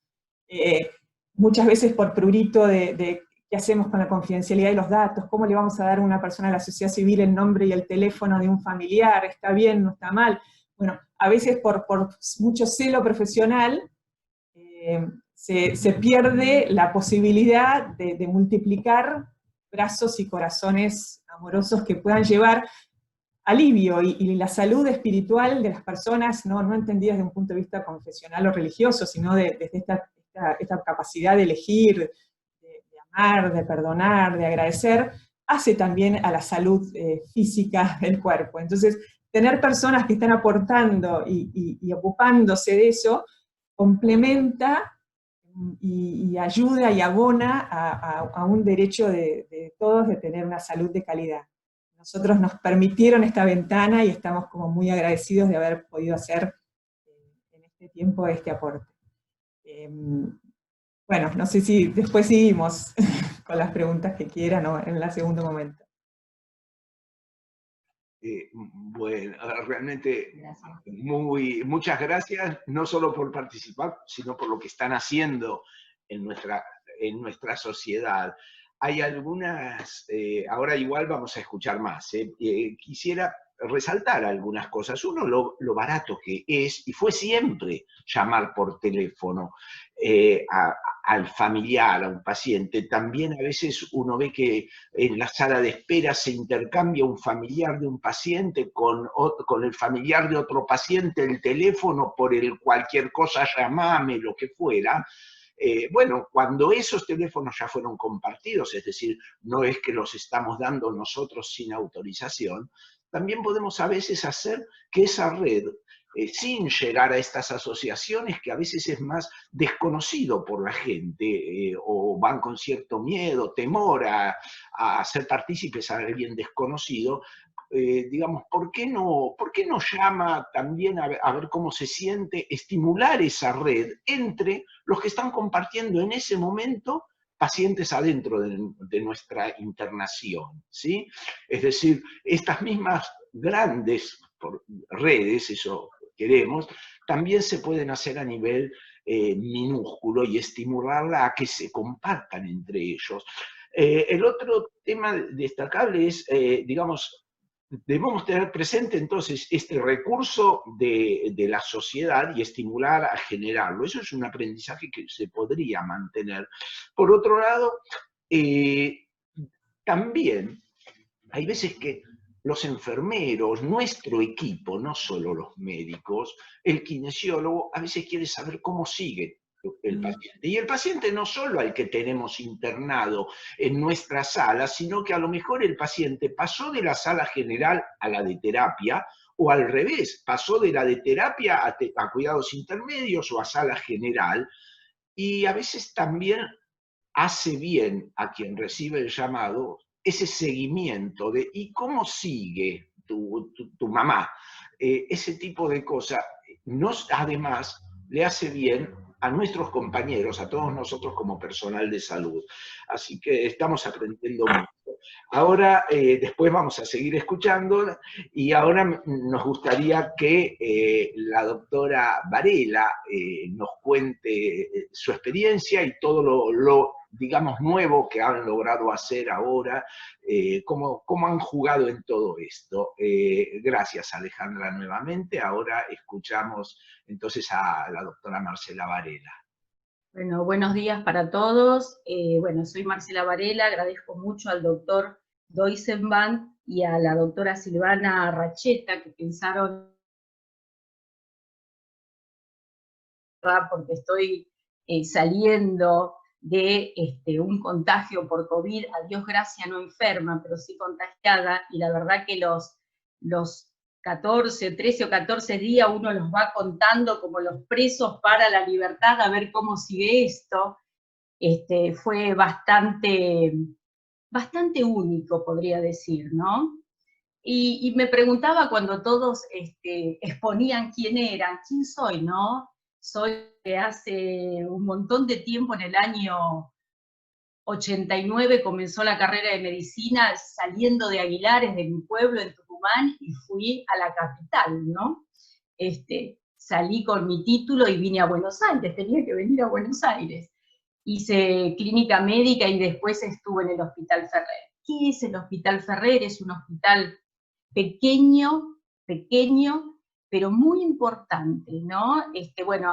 Muchas veces por prurito de qué hacemos con la confidencialidad de los datos, cómo le vamos a dar a una persona a la sociedad civil el nombre y el teléfono de un familiar, está bien, no está mal. Bueno, a veces por mucho celo profesional se pierde la posibilidad de multiplicar brazos y corazones amorosos que puedan llevar alivio y la salud espiritual de las personas, no entendidas desde un punto de vista confesional o religioso, sino desde esta capacidad de elegir, de amar, de perdonar, de agradecer, hace también a la salud física del cuerpo. Entonces, tener personas que están aportando y ocupándose de eso, complementa y ayuda y abona a un derecho de todos de tener una salud de calidad. Nosotros nos permitieron esta ventana y estamos como muy agradecidos de haber podido hacer en este tiempo este aporte. Bueno, no sé si después seguimos con las preguntas que quieran o en el segundo momento. Bueno, realmente muchas gracias, no solo por participar, sino por lo que están haciendo en nuestra sociedad. Hay algunas, ahora igual vamos a escuchar más, quisiera resaltar algunas cosas. Uno, lo barato que es, y fue siempre, llamar por teléfono al familiar, a un paciente. También a veces uno ve que en la sala de espera se intercambia un familiar de un paciente con el familiar de otro paciente, el teléfono por el cualquier cosa, llamame, lo que fuera. Bueno, cuando esos teléfonos ya fueron compartidos, es decir, no es que los estamos dando nosotros sin autorización, también podemos a veces hacer que esa red sin llegar a estas asociaciones que a veces es más desconocido por la gente, o van con cierto miedo, temor a ser partícipes a alguien desconocido. Digamos, ¿por qué no llama también a ver cómo se siente estimular esa red entre los que están compartiendo en ese momento pacientes adentro de nuestra internación, ¿sí? Es decir, estas mismas grandes redes, eso queremos, también se pueden hacer a nivel minúsculo y estimularla a que se compartan entre ellos. El otro tema destacable es, digamos, debemos tener presente entonces este recurso de la sociedad y estimular a generarlo. Eso es un aprendizaje que se podría mantener. Por otro lado, también hay veces que los enfermeros, nuestro equipo, no solo los médicos, el kinesiólogo, a veces quiere saber cómo sigue el paciente. Y el paciente no solo al que tenemos internado en nuestra sala, sino que a lo mejor el paciente pasó de la sala general a la de terapia, o al revés, pasó de la de terapia a cuidados intermedios o a sala general, y a veces también hace bien a quien recibe el llamado ese seguimiento de ¿y cómo sigue tu mamá? Ese tipo de cosas además le hace bien a nuestros compañeros, a todos nosotros como personal de salud. Así que estamos aprendiendo mucho. Ahora, después vamos a seguir escuchando, y ahora nos gustaría que la doctora Varela nos cuente su experiencia y todo lo digamos, nuevo que han logrado hacer ahora, cómo han jugado en todo esto. Gracias, Alejandra, nuevamente. Ahora escuchamos entonces a la doctora Marcela Varela. Bueno, buenos días para todos. Bueno, soy Marcela Varela, agradezco mucho al doctor Doisenband y a la doctora Silvana Racheta que pensaron, porque estoy saliendo de un contagio por COVID, a Dios gracias no enferma, pero sí contagiada, y la verdad que los 13 o 14 días uno los va contando como los presos para la libertad, a ver cómo sigue esto. Fue bastante único, podría decir, ¿no? Y me preguntaba cuando todos exponían quién soy, ¿no? Soy de hace un montón de tiempo, en el año 89 comenzó la carrera de medicina saliendo de Aguilares, de mi pueblo, en Tucumán, y fui a la capital, ¿no? Salí con mi título y vine a Buenos Aires, tenía que venir a Buenos Aires. Hice clínica médica y después estuve en el Hospital Ferrer. ¿Qué es el Hospital Ferrer? Es un hospital pequeño, pero muy importante, ¿no? Bueno,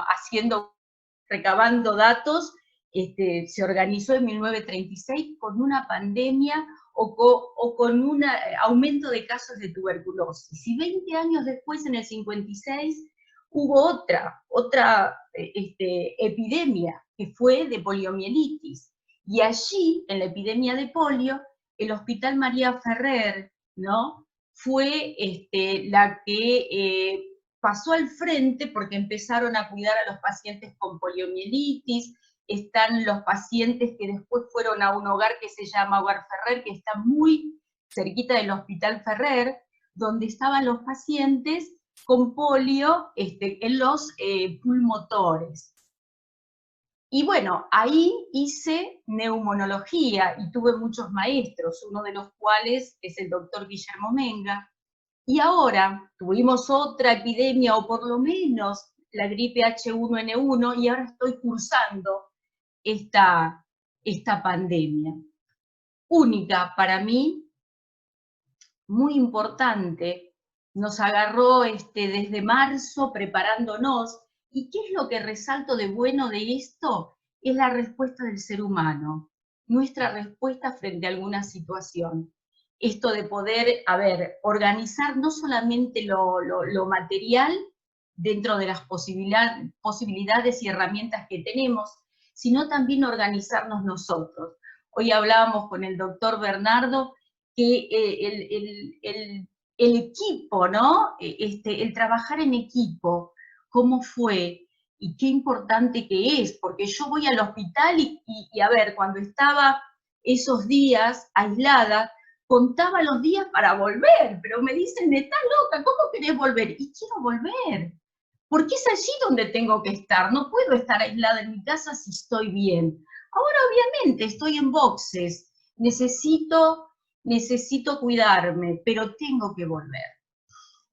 recabando datos, se organizó en 1936 con una pandemia o con un aumento de casos de tuberculosis. Y 20 años después, en el 56, hubo otra epidemia, que fue de poliomielitis. Y allí, en la epidemia de polio, el Hospital María Ferrer, ¿no?, fue la que pasó al frente, porque empezaron a cuidar a los pacientes con poliomielitis. Están los pacientes que después fueron a un hogar que se llama Hogar Ferrer, que está muy cerquita del Hospital Ferrer, donde estaban los pacientes con polio en los pulmotores. Y bueno, ahí hice neumonología y tuve muchos maestros, uno de los cuales es el doctor Guillermo Menga. Y ahora tuvimos otra epidemia, o por lo menos la gripe H1N1, y ahora estoy cursando esta pandemia. Única para mí, muy importante, nos agarró desde marzo preparándonos. ¿Y qué es lo que resalto de bueno de esto? Es la respuesta del ser humano, nuestra respuesta frente a alguna situación. Esto de poder, organizar no solamente lo material dentro de las posibilidades y herramientas que tenemos, sino también organizarnos nosotros. Hoy hablábamos con el doctor Bernardo que el equipo, ¿no? El trabajar en equipo, cómo fue y qué importante que es, porque yo voy al hospital y a ver, cuando estaba esos días aislada, contaba los días para volver, pero me dicen, estás loca, ¿cómo querés volver? Y quiero volver, porque es allí donde tengo que estar, no puedo estar aislada en mi casa si estoy bien. Ahora obviamente estoy en boxes, necesito cuidarme, pero tengo que volver.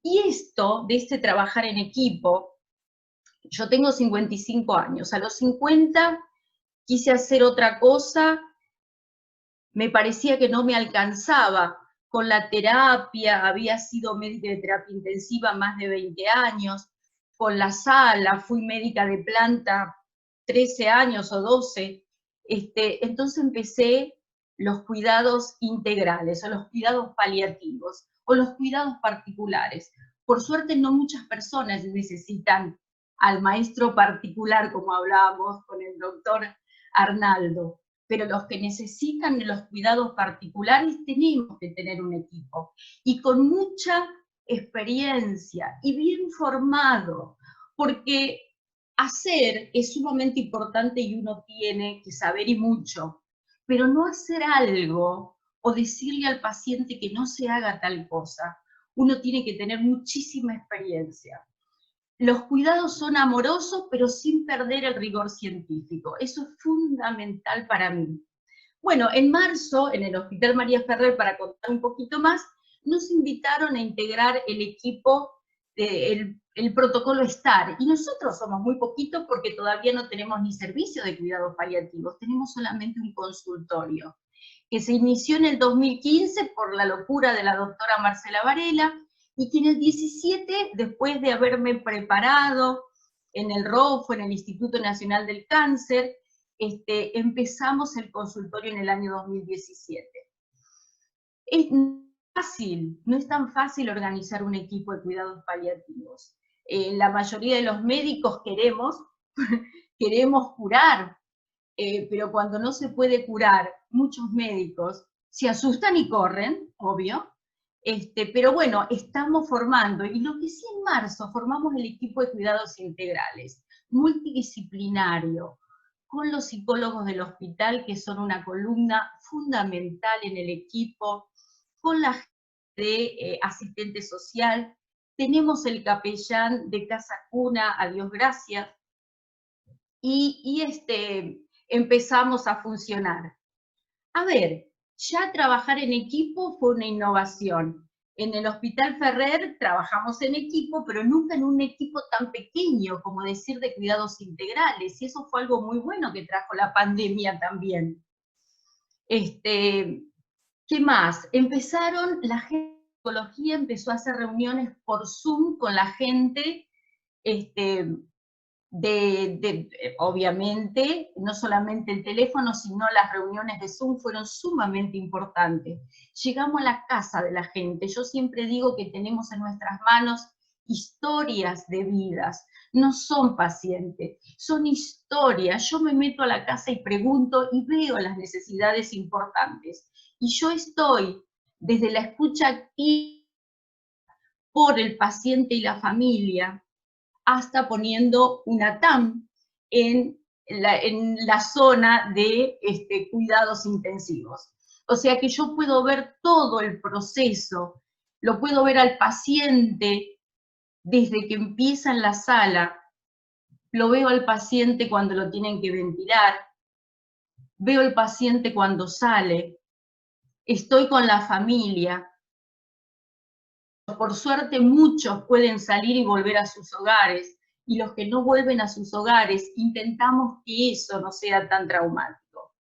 Y esto, de este trabajar en equipo, yo tengo 55 años, a los 50 quise hacer otra cosa, me parecía que no me alcanzaba con la terapia, había sido médica de terapia intensiva más de 20 años, con la sala, fui médica de planta 13 años o 12, entonces empecé los cuidados integrales, o los cuidados paliativos, o los cuidados particulares. Por suerte no muchas personas necesitan al maestro particular, como hablábamos con el doctor Arnaldo, pero los que necesitan de los cuidados particulares tenemos que tener un equipo, y con mucha experiencia, y bien formado, porque hacer es sumamente importante y uno tiene que saber y mucho, pero no hacer algo o decirle al paciente que no se haga tal cosa, uno tiene que tener muchísima experiencia. Los cuidados son amorosos, pero sin perder el rigor científico. Eso es fundamental para mí. Bueno, en marzo, en el Hospital María Ferrer, para contar un poquito más, nos invitaron a integrar el equipo, el protocolo STAR, y nosotros somos muy poquitos porque todavía no tenemos ni servicio de cuidados paliativos, tenemos solamente un consultorio, que se inició en el 2015 por la locura de la doctora Marcela Varela, y que en el 17, después de haberme preparado en el ROFO, en el Instituto Nacional del Cáncer, empezamos el consultorio en el año 2017. No es tan fácil organizar un equipo de cuidados paliativos. La mayoría de los médicos queremos curar, pero cuando no se puede curar, muchos médicos se asustan y corren, obvio, pero bueno, estamos formando, y lo que sí en marzo formamos el equipo de cuidados integrales, multidisciplinario, con los psicólogos del hospital, que son una columna fundamental en el equipo, con la gente de asistente social, tenemos el capellán de Casa Cuna, a Dios gracias, y empezamos a funcionar. A ver, ya trabajar en equipo fue una innovación. En el Hospital Ferrer trabajamos en equipo, pero nunca en un equipo tan pequeño, como decir, de cuidados integrales, y eso fue algo muy bueno que trajo la pandemia también. ¿Qué más? La gente de psicología empezó a hacer reuniones por Zoom con la gente, obviamente, no solamente el teléfono, sino las reuniones de Zoom fueron sumamente importantes. Llegamos a la casa de la gente. Yo siempre digo que tenemos en nuestras manos historias de vidas. No son pacientes, son historias. Yo me meto a la casa y pregunto y veo las necesidades importantes. Y yo estoy desde la escucha activa por el paciente y la familia, hasta poniendo una TAM en la zona de cuidados intensivos. O sea que yo puedo ver todo el proceso, lo puedo ver al paciente desde que empieza en la sala, lo veo al paciente cuando lo tienen que ventilar, veo al paciente cuando sale, estoy con la familia. Por suerte muchos pueden salir y volver a sus hogares, y los que no vuelven a sus hogares, intentamos que eso no sea tan traumático.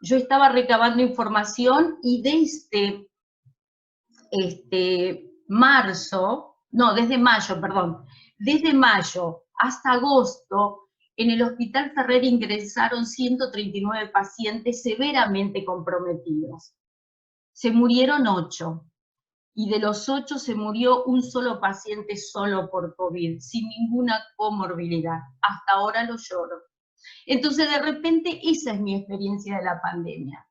Yo estaba recabando información y desde desde mayo hasta agosto, en el Hospital Ferrer ingresaron 139 pacientes severamente comprometidos. Se murieron 8. Y de los 8 se murió un solo paciente solo por COVID, sin ninguna comorbilidad. Hasta ahora lo lloro. Entonces, de repente, esa es mi experiencia de la pandemia.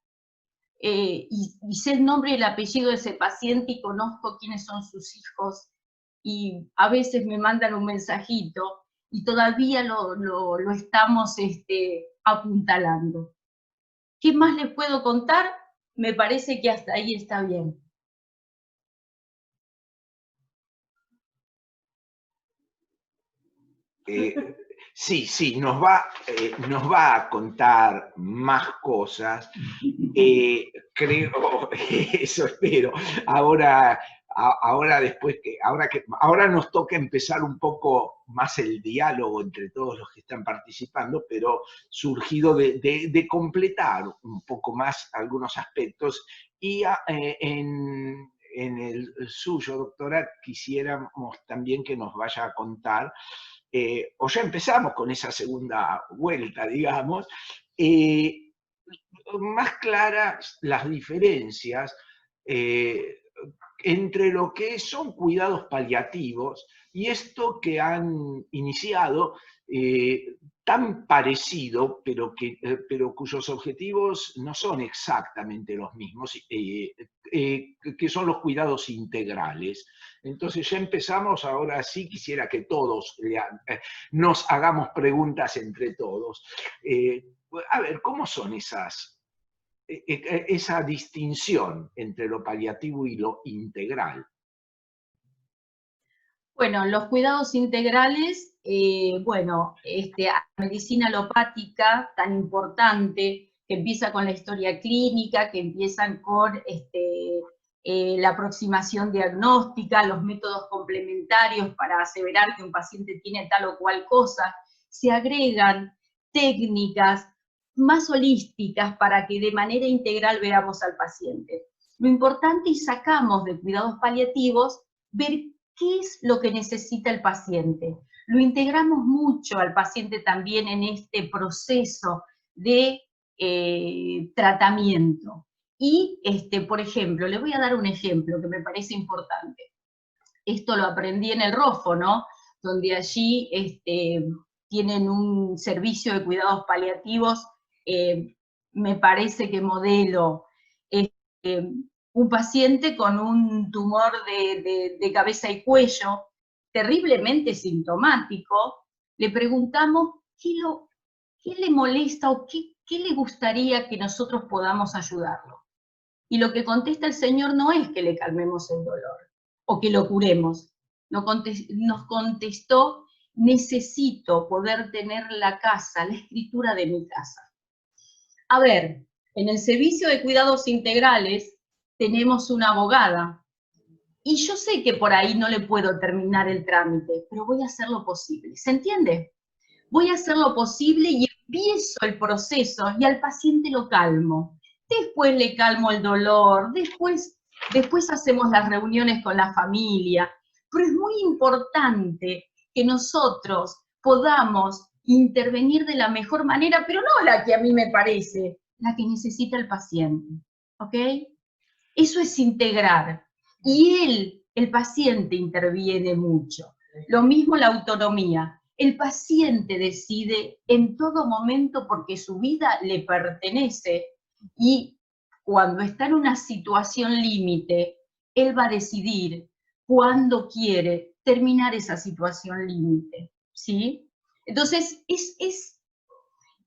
y sé el nombre y el apellido de ese paciente y conozco quiénes son sus hijos, y a veces me mandan un mensajito y todavía lo estamos apuntalando. ¿Qué más les puedo contar? Me parece que hasta ahí está bien. Sí, nos va a contar más cosas. Creo, eso espero. Ahora nos toca empezar un poco más el diálogo entre todos los que están participando, pero surgido de completar un poco más algunos aspectos. Y en el suyo, doctora, quisiéramos también que nos vaya a contar, o ya empezamos con esa segunda vuelta, digamos, más claras las diferencias entre lo que son cuidados paliativos y esto que han iniciado, tan parecido, pero cuyos objetivos no son exactamente los mismos, que son los cuidados integrales. Entonces ya empezamos, ahora sí quisiera que todos nos hagamos preguntas entre todos. A ver, ¿cómo son esa distinción entre lo paliativo y lo integral? Bueno, los cuidados integrales, la medicina alopática tan importante, que empieza con la historia clínica, que empiezan con la aproximación diagnóstica, los métodos complementarios para aseverar que un paciente tiene tal o cual cosa, se agregan técnicas más holísticas para que de manera integral veamos al paciente. Lo importante, y sacamos de cuidados paliativos, ver qué es lo que necesita el paciente. Lo integramos mucho al paciente también en este proceso de tratamiento. Y, por ejemplo, le voy a dar un ejemplo que me parece importante. Esto lo aprendí en el ROFO, ¿no? Donde allí tienen un servicio de cuidados paliativos, me parece que modelo, un paciente con un tumor de cabeza y cuello, terriblemente sintomático, le preguntamos qué le molesta o qué le gustaría que nosotros podamos ayudarlo. Y lo que contesta el señor no es que le calmemos el dolor o que lo curemos. Nos contestó: necesito poder tener la casa, la escritura de mi casa. A ver, en el servicio de cuidados integrales tenemos una abogada, y yo sé que por ahí no le puedo terminar el trámite, pero voy a hacer lo posible. ¿Se entiende? Voy a hacer lo posible y empiezo el proceso y al paciente lo calmo. Después le calmo el dolor, después hacemos las reuniones con la familia, pero es muy importante que nosotros podamos intervenir de la mejor manera, pero no la que a mí me parece, la que necesita el paciente, ¿ok? Eso es integrar, y el paciente interviene mucho. Lo mismo la autonomía. El paciente decide en todo momento porque su vida le pertenece, y cuando está en una situación límite, él va a decidir cuándo quiere terminar esa situación límite, ¿sí? Entonces,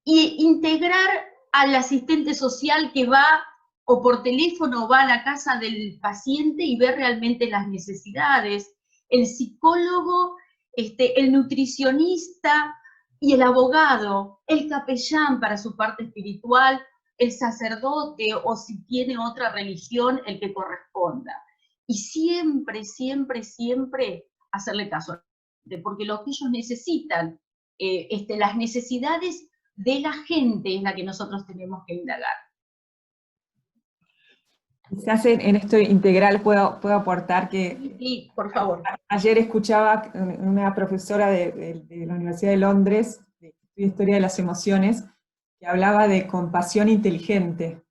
y integrar al asistente social que va o por teléfono va a la casa del paciente y ve realmente las necesidades, el psicólogo, el nutricionista y el abogado, el capellán para su parte espiritual, el sacerdote, o si tiene otra religión, el que corresponda. Y siempre, siempre, siempre hacerle caso, porque lo que ellos necesitan, las necesidades de la gente es la que nosotros tenemos que indagar. Quizás en esto integral puedo aportar que... Sí, por favor. Ayer escuchaba una profesora de la Universidad de Londres, de Historia de las Emociones, que hablaba de compasión inteligente.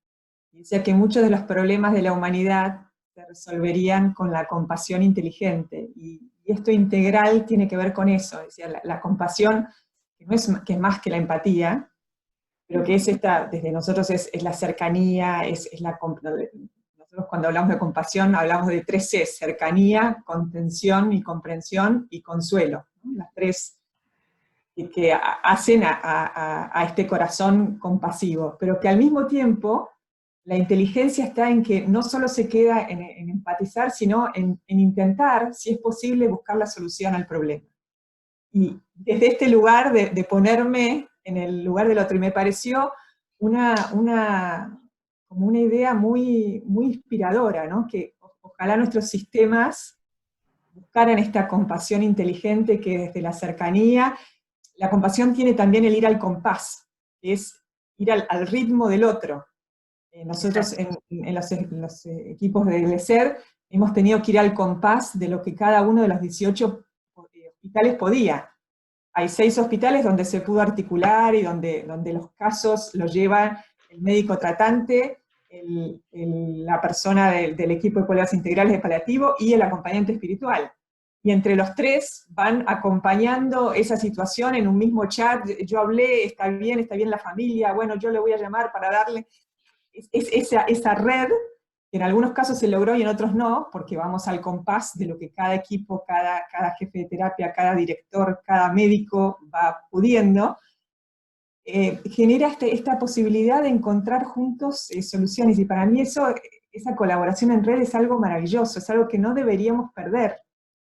Y decía que muchos de los problemas de la humanidad se resolverían con la compasión inteligente. Y esto integral tiene que ver con eso. Decía, la compasión, que es más que la empatía, pero que es desde nosotros es la cercanía, nosotros cuando hablamos de compasión hablamos de 3 C: cercanía, contención y comprensión, y consuelo, ¿no? Las 3 que hacen a este corazón compasivo, pero que al mismo tiempo la inteligencia está en que no solo se queda en empatizar, sino en intentar, si es posible, buscar la solución al problema. Y desde este lugar de ponerme en el lugar del otro, y me pareció como una idea muy, muy inspiradora, ¿no? Que ojalá nuestros sistemas buscaran esta compasión inteligente que desde la cercanía. La compasión tiene también el ir al compás, que es ir al ritmo del otro. Nosotros en los equipos de GLESER hemos tenido que ir al compás de lo que cada uno de los 18 hospitales podía. Hay 6 hospitales donde se pudo articular y donde los casos los lleva el médico tratante, la persona del equipo de cuidados integrales de paliativo y el acompañante espiritual. Y entre los 3 van acompañando esa situación en un mismo chat. Yo hablé, está bien la familia, bueno, yo le voy a llamar para darle. Esa red, que en algunos casos se logró y en otros no, porque vamos al compás de lo que cada equipo, cada jefe de terapia, cada director, cada médico va pudiendo, genera esta posibilidad de encontrar juntos soluciones. Y para mí esa colaboración en red es algo maravilloso, es algo que no deberíamos perder,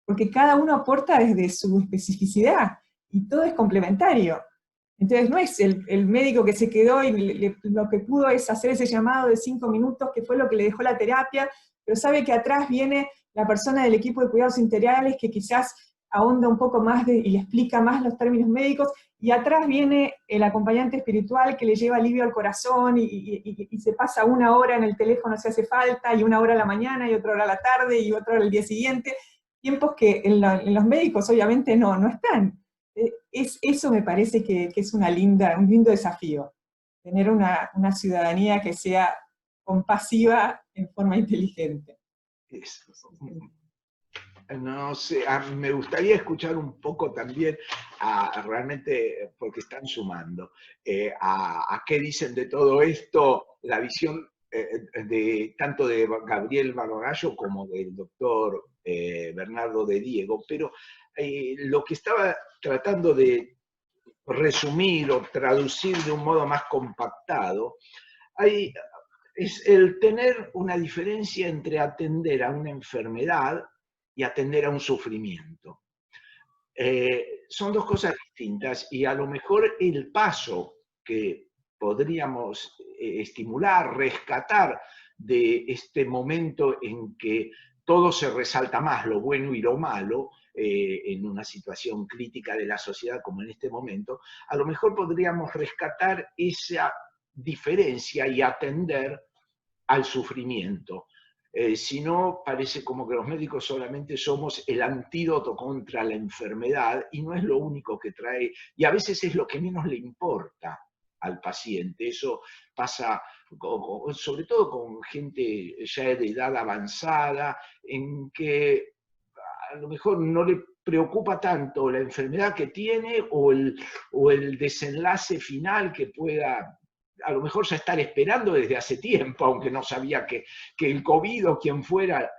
porque cada uno aporta desde su especificidad, y todo es complementario. Entonces no es el médico que se quedó y lo que pudo es hacer ese llamado de 5 minutos, que fue lo que le dejó la terapia, pero sabe que atrás viene la persona del equipo de cuidados integrales que quizás ahonda un poco más y le explica más los términos médicos, y atrás viene el acompañante espiritual que le lleva alivio al corazón y se pasa 1 hora en el teléfono si hace falta, y 1 hora a la mañana, y 1 hora a la tarde, y 1 hora al día siguiente, tiempos que en los médicos obviamente no están. Eso me parece que es un lindo desafío, tener una ciudadanía que sea compasiva en forma inteligente. No sé, me gustaría escuchar un poco también, realmente, porque están sumando, a qué dicen de todo esto la visión tanto de Gabriel Barbagallo como del doctor Bernardo de Diego, pero lo que estaba tratando de resumir o traducir de un modo más compactado, es el tener una diferencia entre atender a una enfermedad y atender a un sufrimiento. Son 2 cosas distintas, y a lo mejor el paso que podríamos estimular, rescatar de este momento en que todo se resalta más, lo bueno y lo malo, en una situación crítica de la sociedad como en este momento, a lo mejor podríamos rescatar esa diferencia y atender al sufrimiento. Si no, parece como que los médicos solamente somos el antídoto contra la enfermedad, y no es lo único que trae, y a veces es lo que menos le importa al paciente. Eso pasa sobre todo con gente ya de edad avanzada, en que a lo mejor no le preocupa tanto la enfermedad que tiene o el desenlace final que pueda a lo mejor ya estar esperando desde hace tiempo, aunque no sabía que el COVID o quien fuera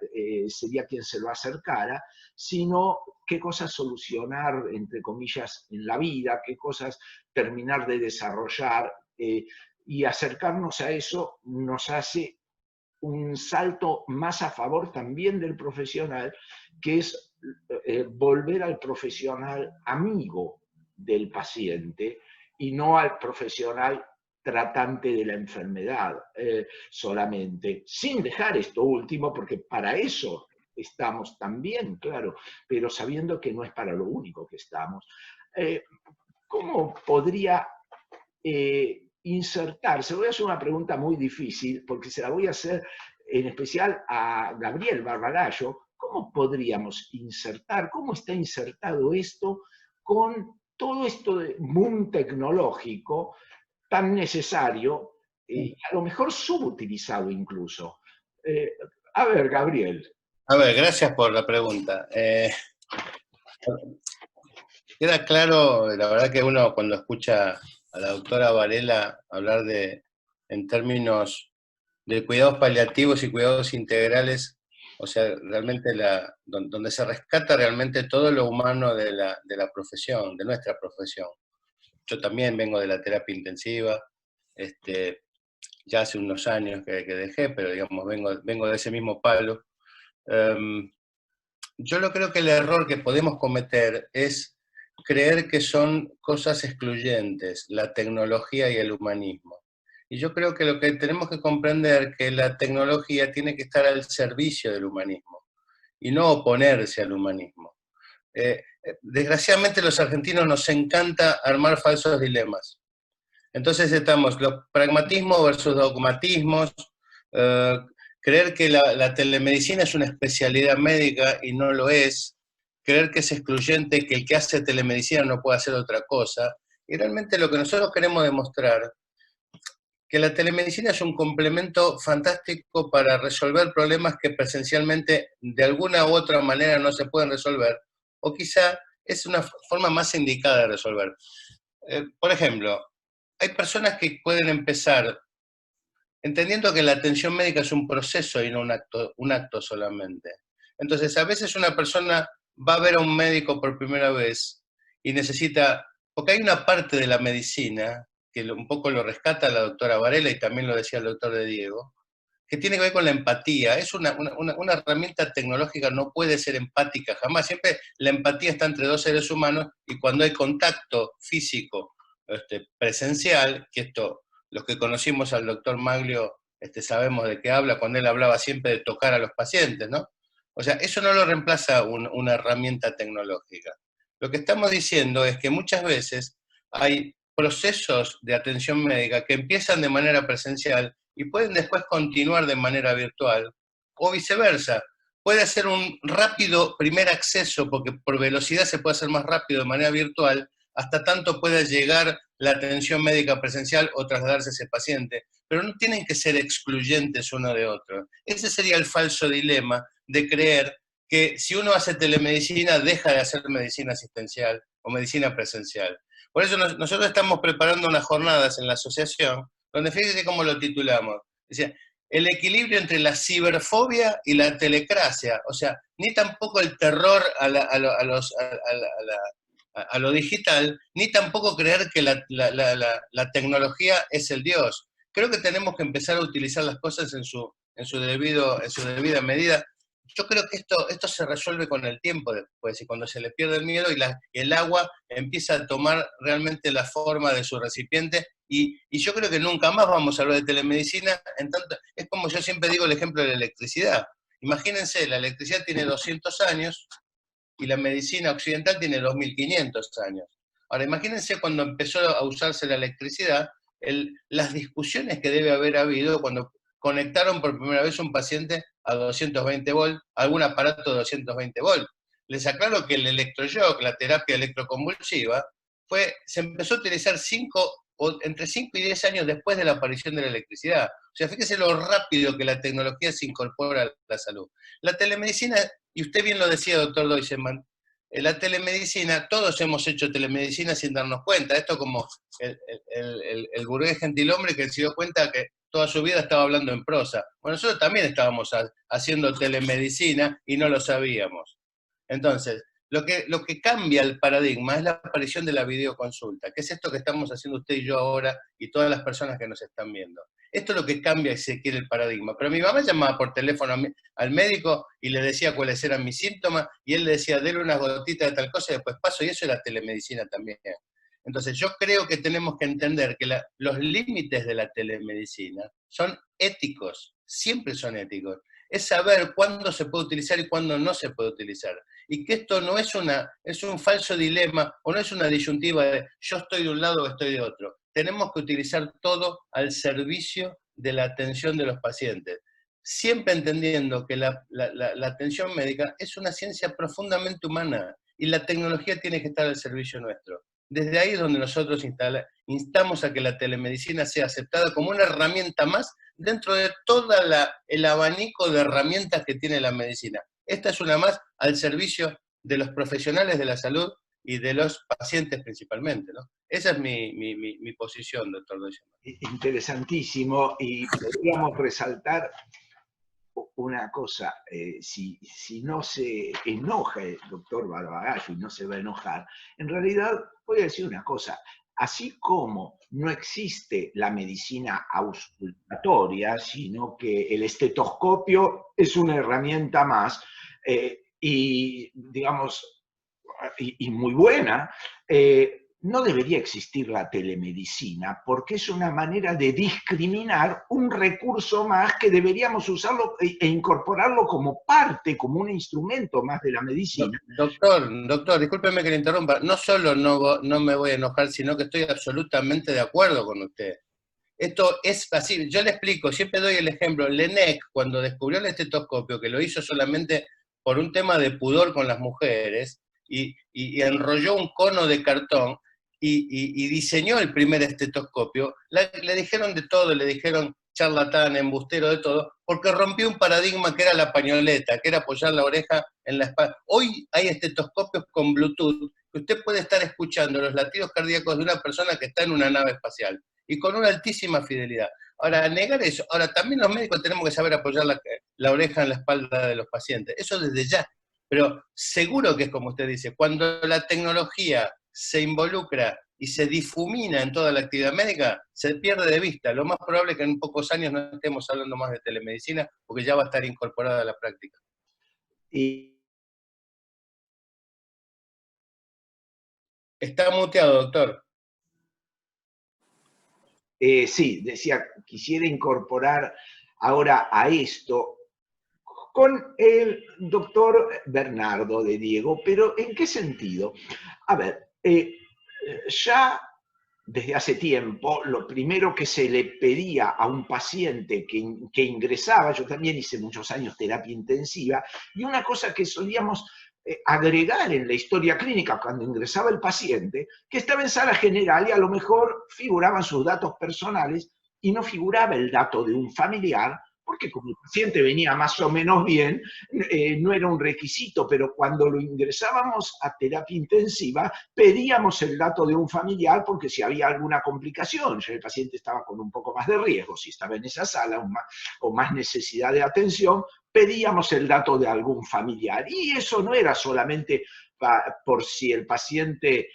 sería quien se lo acercara, sino qué cosas solucionar, entre comillas, en la vida, qué cosas terminar de desarrollar, y acercarnos a eso nos hace un salto más a favor también del profesional, que es volver al profesional amigo del paciente y no al profesional tratante de la enfermedad solamente, sin dejar esto último, porque para eso estamos también, claro, pero sabiendo que no es para lo único que estamos. ¿Cómo podría insertarse? Voy a hacer una pregunta muy difícil, porque se la voy a hacer en especial a Gabriel Barbagallo. ¿Cómo podríamos insertar, cómo está insertado esto con todo esto de boom tecnológico tan necesario y a lo mejor subutilizado incluso? A ver, Gabriel. A ver, gracias por la pregunta. Queda claro, la verdad que uno cuando escucha la doctora Varela hablar en términos de cuidados paliativos y cuidados integrales, o sea, realmente donde se rescata realmente todo lo humano de la profesión, de nuestra profesión. Yo también vengo de la terapia intensiva, ya hace unos años que dejé, pero digamos, vengo de ese mismo palo. Yo creo que el error que podemos cometer es creer que son cosas excluyentes, la tecnología y el humanismo. Y yo creo que lo que tenemos que comprender es que la tecnología tiene que estar al servicio del humanismo y no oponerse al humanismo. Desgraciadamente los argentinos nos encanta armar falsos dilemas. Entonces estamos los pragmatismos versus dogmatismos, creer que la telemedicina es una especialidad médica y no lo es, creer que es excluyente, que el que hace telemedicina no puede hacer otra cosa, y realmente lo que nosotros queremos demostrar, que la telemedicina es un complemento fantástico para resolver problemas que presencialmente de alguna u otra manera no se pueden resolver, o quizá es una forma más indicada de resolver. Por ejemplo, hay personas que pueden empezar entendiendo que la atención médica es un proceso y no un acto solamente. Entonces, a veces una persona va a ver a un médico por primera vez y necesita, porque hay una parte de la medicina, que un poco lo rescata la doctora Varela y también lo decía el doctor de Diego, que tiene que ver con la empatía. Es una herramienta tecnológica, no puede ser empática jamás. Siempre la empatía está entre dos seres humanos y cuando hay contacto físico presencial, que esto, los que conocimos al doctor Maglio sabemos de qué habla, cuando él hablaba siempre de tocar a los pacientes, ¿no? O sea, eso no lo reemplaza una herramienta tecnológica. Lo que estamos diciendo es que muchas veces hay procesos de atención médica que empiezan de manera presencial y pueden después continuar de manera virtual, o viceversa. Puede ser un rápido primer acceso, porque por velocidad se puede hacer más rápido de manera virtual, hasta tanto pueda llegar la atención médica presencial o trasladarse a ese paciente, pero no tienen que ser excluyentes uno de otro. Ese sería el falso dilema de creer que si uno hace telemedicina deja de hacer medicina asistencial o medicina presencial. Por eso nosotros estamos preparando unas jornadas en la asociación, donde fíjense cómo lo titulamos. Dice, el equilibrio entre la ciberfobia y la telecracia, o sea, ni tampoco el terror a lo digital, ni tampoco creer que la tecnología es el Dios. Creo que tenemos que empezar a utilizar las cosas en su debida medida. Yo creo que esto se resuelve con el tiempo después, y cuando se le pierde el miedo y el agua empieza a tomar realmente la forma de su recipiente, y yo creo que nunca más vamos a hablar de telemedicina, es como yo siempre digo el ejemplo de la electricidad. Imagínense, la electricidad tiene 200 años, y la medicina occidental tiene 2500 años. Ahora, imagínense cuando empezó a usarse la electricidad, las discusiones que debe haber habido cuando conectaron por primera vez un paciente a 220 volts, algún aparato de 220 volts. Les aclaro que el electroshock, la terapia electroconvulsiva, se empezó a utilizar entre 5 y 10 años después de la aparición de la electricidad. O sea, fíjese lo rápido que la tecnología se incorpora a la salud. La telemedicina, y usted bien lo decía, doctor Doiseman, la telemedicina, todos hemos hecho telemedicina sin darnos cuenta. Esto como el burgués gentilhombre que se dio cuenta que toda su vida estaba hablando en prosa. Bueno, nosotros también estábamos haciendo telemedicina y no lo sabíamos. Entonces, lo que cambia el paradigma es la aparición de la videoconsulta, que es esto que estamos haciendo usted y yo ahora y todas las personas que nos están viendo. Esto es lo que cambia y se quiere el paradigma. Pero mi mamá llamaba por teléfono al médico y le decía cuáles eran mis síntomas, y él le decía, dele unas gotitas de tal cosa y después paso, y eso era telemedicina también. Entonces yo creo que tenemos que entender que los límites de la telemedicina son éticos, siempre son éticos. Es saber cuándo se puede utilizar y cuándo no se puede utilizar. Y que esto no es un falso dilema o no es una disyuntiva de yo estoy de un lado o estoy de otro. Tenemos que utilizar todo al servicio de la atención de los pacientes. Siempre entendiendo que la atención médica es una ciencia profundamente humana y la tecnología tiene que estar al servicio nuestro. Desde ahí es donde nosotros instamos a que la telemedicina sea aceptada como una herramienta más dentro de todo el abanico de herramientas que tiene la medicina. Esta es una más al servicio de los profesionales de la salud y de los pacientes principalmente, ¿no? Esa es mi posición, doctor Doyema. Interesantísimo, y podríamos resaltar una cosa, si no se enoja el doctor Barbagallo, y no se va a enojar, en realidad voy a decir una cosa, así como no existe la medicina auscultatoria, sino que el estetoscopio es una herramienta más, y digamos, y muy buena, no debería existir la telemedicina, porque es una manera de discriminar un recurso más que deberíamos usarlo e incorporarlo como parte, como un instrumento más de la medicina. Doctor, discúlpeme que le interrumpa. No solo no me voy a enojar, sino que estoy absolutamente de acuerdo con usted. Esto es así, yo le explico, siempre doy el ejemplo. Laennec, cuando descubrió el estetoscopio, que lo hizo solamente por un tema de pudor con las mujeres, y enrolló un cono de cartón, y diseñó el primer estetoscopio, le dijeron de todo, le dijeron charlatán, embustero, de todo, porque rompió un paradigma que era la pañoleta, que era apoyar la oreja en la espalda. Hoy hay estetoscopios con Bluetooth, que usted puede estar escuchando los latidos cardíacos de una persona que está en una nave espacial, y con una altísima fidelidad. Ahora, negar eso, ahora también los médicos tenemos que saber apoyar la oreja en la espalda de los pacientes, eso desde ya. Pero seguro que es como usted dice, cuando la tecnología se involucra y se difumina en toda la actividad médica, se pierde de vista. Lo más probable es que en pocos años no estemos hablando más de telemedicina, porque ya va a estar incorporada a la práctica. Está muteado, doctor. Sí, decía, quisiera incorporar ahora a esto con el doctor Bernardo de Diego, pero ¿en qué sentido? A ver, ya desde hace tiempo, lo primero que se le pedía a un paciente que ingresaba, yo también hice muchos años terapia intensiva, y una cosa que solíamos agregar en la historia clínica cuando ingresaba el paciente, que estaba en sala general y a lo mejor figuraban sus datos personales y no figuraba el dato de un familiar, porque como el paciente venía más o menos bien, no era un requisito, pero cuando lo ingresábamos a terapia intensiva, pedíamos el dato de un familiar porque si había alguna complicación, ya el paciente estaba con un poco más de riesgo, si estaba en esa sala o más necesidad de atención, pedíamos el dato de algún familiar. Y eso no era solamente por si el paciente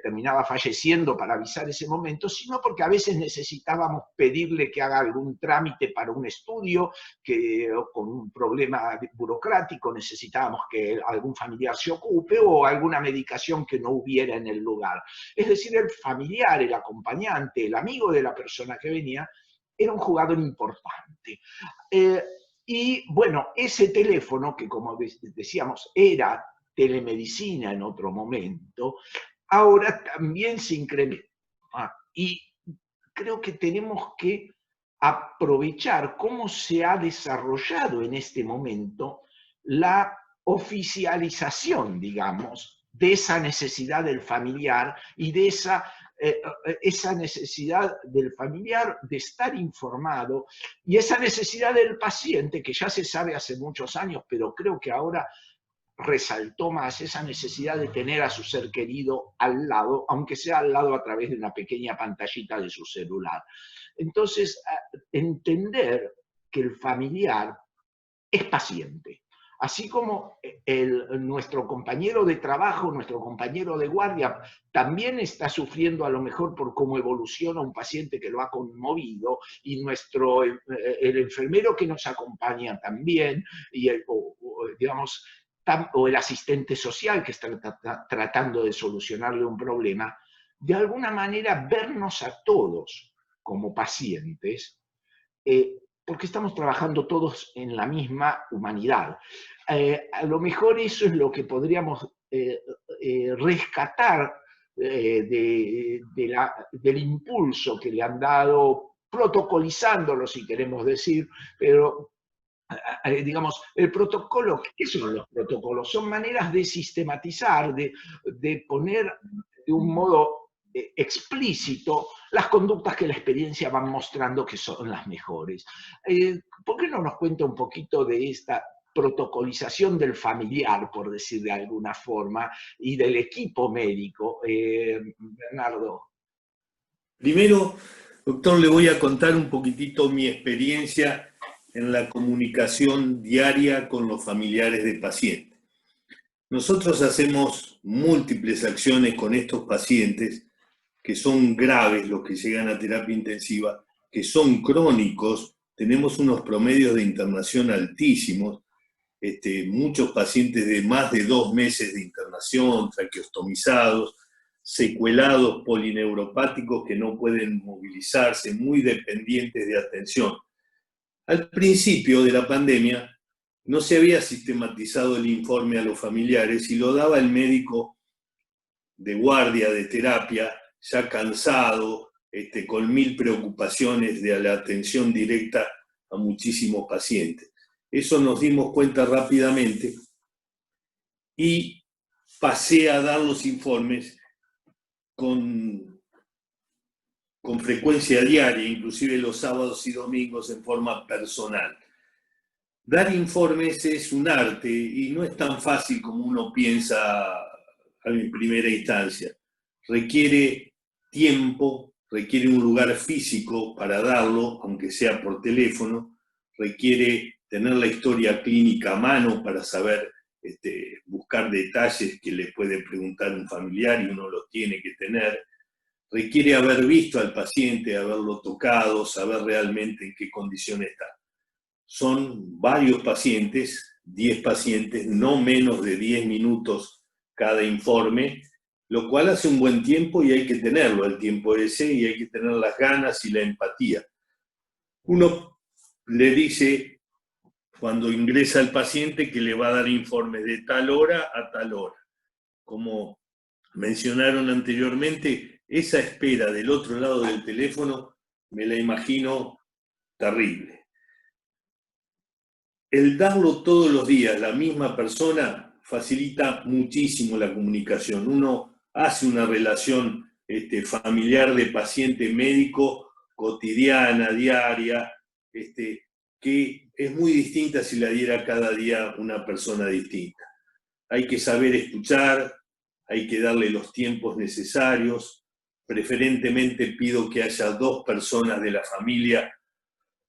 terminaba falleciendo para avisar ese momento, sino porque a veces necesitábamos pedirle que haga algún trámite para un estudio, o con un problema burocrático necesitábamos que algún familiar se ocupe, o alguna medicación que no hubiera en el lugar. Es decir, el familiar, el acompañante, el amigo de la persona que venía, era un jugador importante. Y bueno, ese teléfono, que como decíamos era telemedicina en otro momento, ahora también se incrementa. Y creo que tenemos que aprovechar cómo se ha desarrollado en este momento la oficialización, digamos, de esa necesidad del familiar y de esa necesidad del familiar de estar informado y esa necesidad del paciente, que ya se sabe hace muchos años, pero creo que ahora resaltó más esa necesidad de tener a su ser querido al lado, aunque sea al lado a través de una pequeña pantallita de su celular. Entonces, entender que el familiar es paciente. Así como nuestro compañero de trabajo, nuestro compañero de guardia, también está sufriendo a lo mejor por cómo evoluciona un paciente que lo ha conmovido, y el enfermero que nos acompaña también, y digamos, o el asistente social que está tratando de solucionarle un problema, de alguna manera vernos a todos como pacientes, porque estamos trabajando todos en la misma humanidad. A lo mejor eso es lo que podríamos rescatar del impulso que le han dado, protocolizándolo si queremos decir, pero digamos, el protocolo, ¿qué son los protocolos? Son maneras de sistematizar, de poner de un modo explícito las conductas que la experiencia va mostrando que son las mejores. ¿Por qué no nos cuenta un poquito de esta protocolización del familiar, por decir de alguna forma, y del equipo médico. Bernardo. Primero, doctor, le voy a contar un poquitito mi experiencia en la comunicación diaria con los familiares de pacientes. Nosotros hacemos múltiples acciones con estos pacientes que son graves, los que llegan a terapia intensiva, que son crónicos, tenemos unos promedios de internación altísimos, muchos pacientes de más de 2 meses de internación, traqueostomizados, secuelados polineuropáticos que no pueden movilizarse, muy dependientes de atención. Al principio de la pandemia no se había sistematizado el informe a los familiares y lo daba el médico de guardia, de terapia, ya cansado, con 1000 preocupaciones de la atención directa a muchísimos pacientes. Eso nos dimos cuenta rápidamente y pasé a dar los informes con frecuencia diaria, inclusive los sábados y domingos en forma personal. Dar informes es un arte y no es tan fácil como uno piensa en primera instancia. Requiere tiempo, requiere un lugar físico para darlo, aunque sea por teléfono, requiere tener la historia clínica a mano para saber buscar detalles que le puede preguntar un familiar y uno los tiene que tener. Requiere haber visto al paciente, haberlo tocado, saber realmente en qué condición está. Son varios pacientes, 10 pacientes, no menos de 10 minutos cada informe, lo cual hace un buen tiempo y hay que tenerlo, el tiempo ese, y hay que tener las ganas y la empatía. Uno le dice cuando ingresa el paciente que le va a dar informes de tal hora a tal hora. Como mencionaron anteriormente, esa espera del otro lado del teléfono me la imagino terrible. El darlo todos los días, la misma persona, facilita muchísimo la comunicación. Uno hace una relación familiar de paciente-médico cotidiana, diaria, que es muy distinta si la diera cada día una persona distinta. Hay que saber escuchar, hay que darle los tiempos necesarios. Preferentemente pido que haya 2 personas de la familia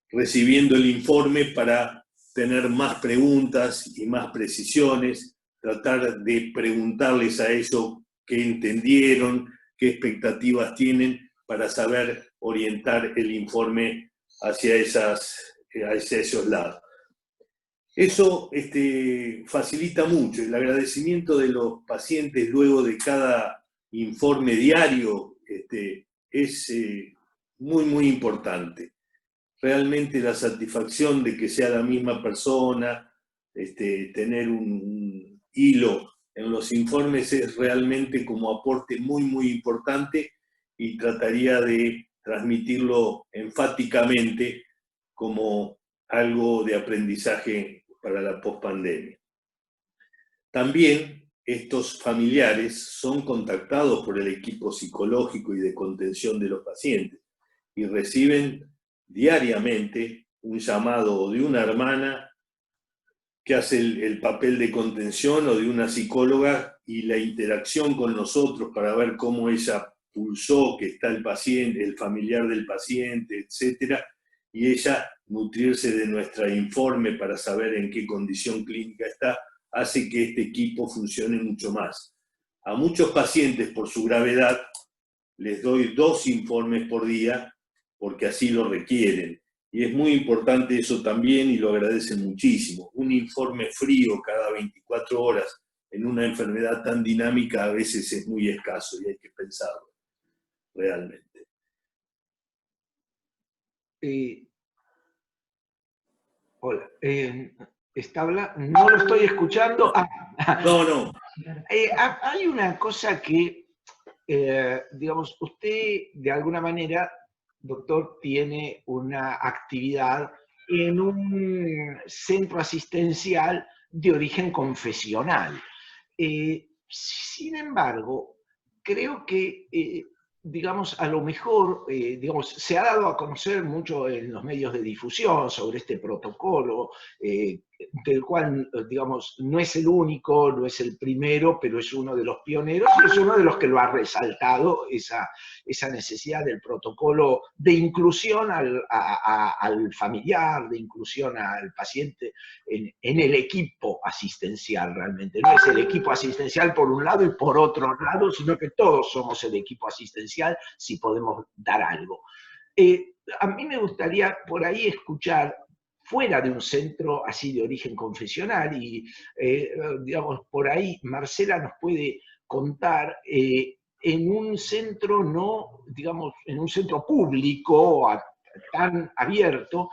recibiendo el informe para tener más preguntas y más precisiones, tratar de preguntarles a ellos qué entendieron, qué expectativas tienen para saber orientar el informe hacia esos lados. Eso facilita mucho. El agradecimiento de los pacientes luego de cada informe diario es muy, muy importante. Realmente la satisfacción de que sea la misma persona, tener un hilo en los informes es realmente como aporte muy, muy importante y trataría de transmitirlo enfáticamente como algo de aprendizaje para la pospandemia. También estos familiares son contactados por el equipo psicológico y de contención de los pacientes y reciben diariamente un llamado de una hermana que hace el papel de contención o de una psicóloga y la interacción con nosotros para ver cómo ella pulsó que está el paciente, el familiar del paciente, etc. Y ella nutrirse de nuestro informe para saber en qué condición clínica está, hace que este equipo funcione mucho más. A muchos pacientes, por su gravedad, les doy 2 informes por día, porque así lo requieren. Y es muy importante eso también y lo agradecen muchísimo. Un informe frío cada 24 horas en una enfermedad tan dinámica a veces es muy escaso y hay que pensarlo realmente. Hola. No lo estoy escuchando. No. Hay una cosa que, digamos, usted de alguna manera, doctor, tiene una actividad en un centro asistencial de origen confesional. Sin embargo, creo que, digamos, a lo mejor, digamos, se ha dado a conocer mucho en los medios de difusión sobre este protocolo del cual, digamos, no es el único, no es el primero, pero es uno de los pioneros y es uno de los que lo ha resaltado, esa necesidad del protocolo de inclusión al familiar, de inclusión al paciente en el equipo asistencial realmente. No es el equipo asistencial por un lado y por otro lado, sino que todos somos el equipo asistencial si podemos dar algo. A mí me gustaría por ahí escuchar, fuera de un centro así de origen confesional, y digamos, por ahí Marcela nos puede contar en un centro no, digamos, en un centro público tan abierto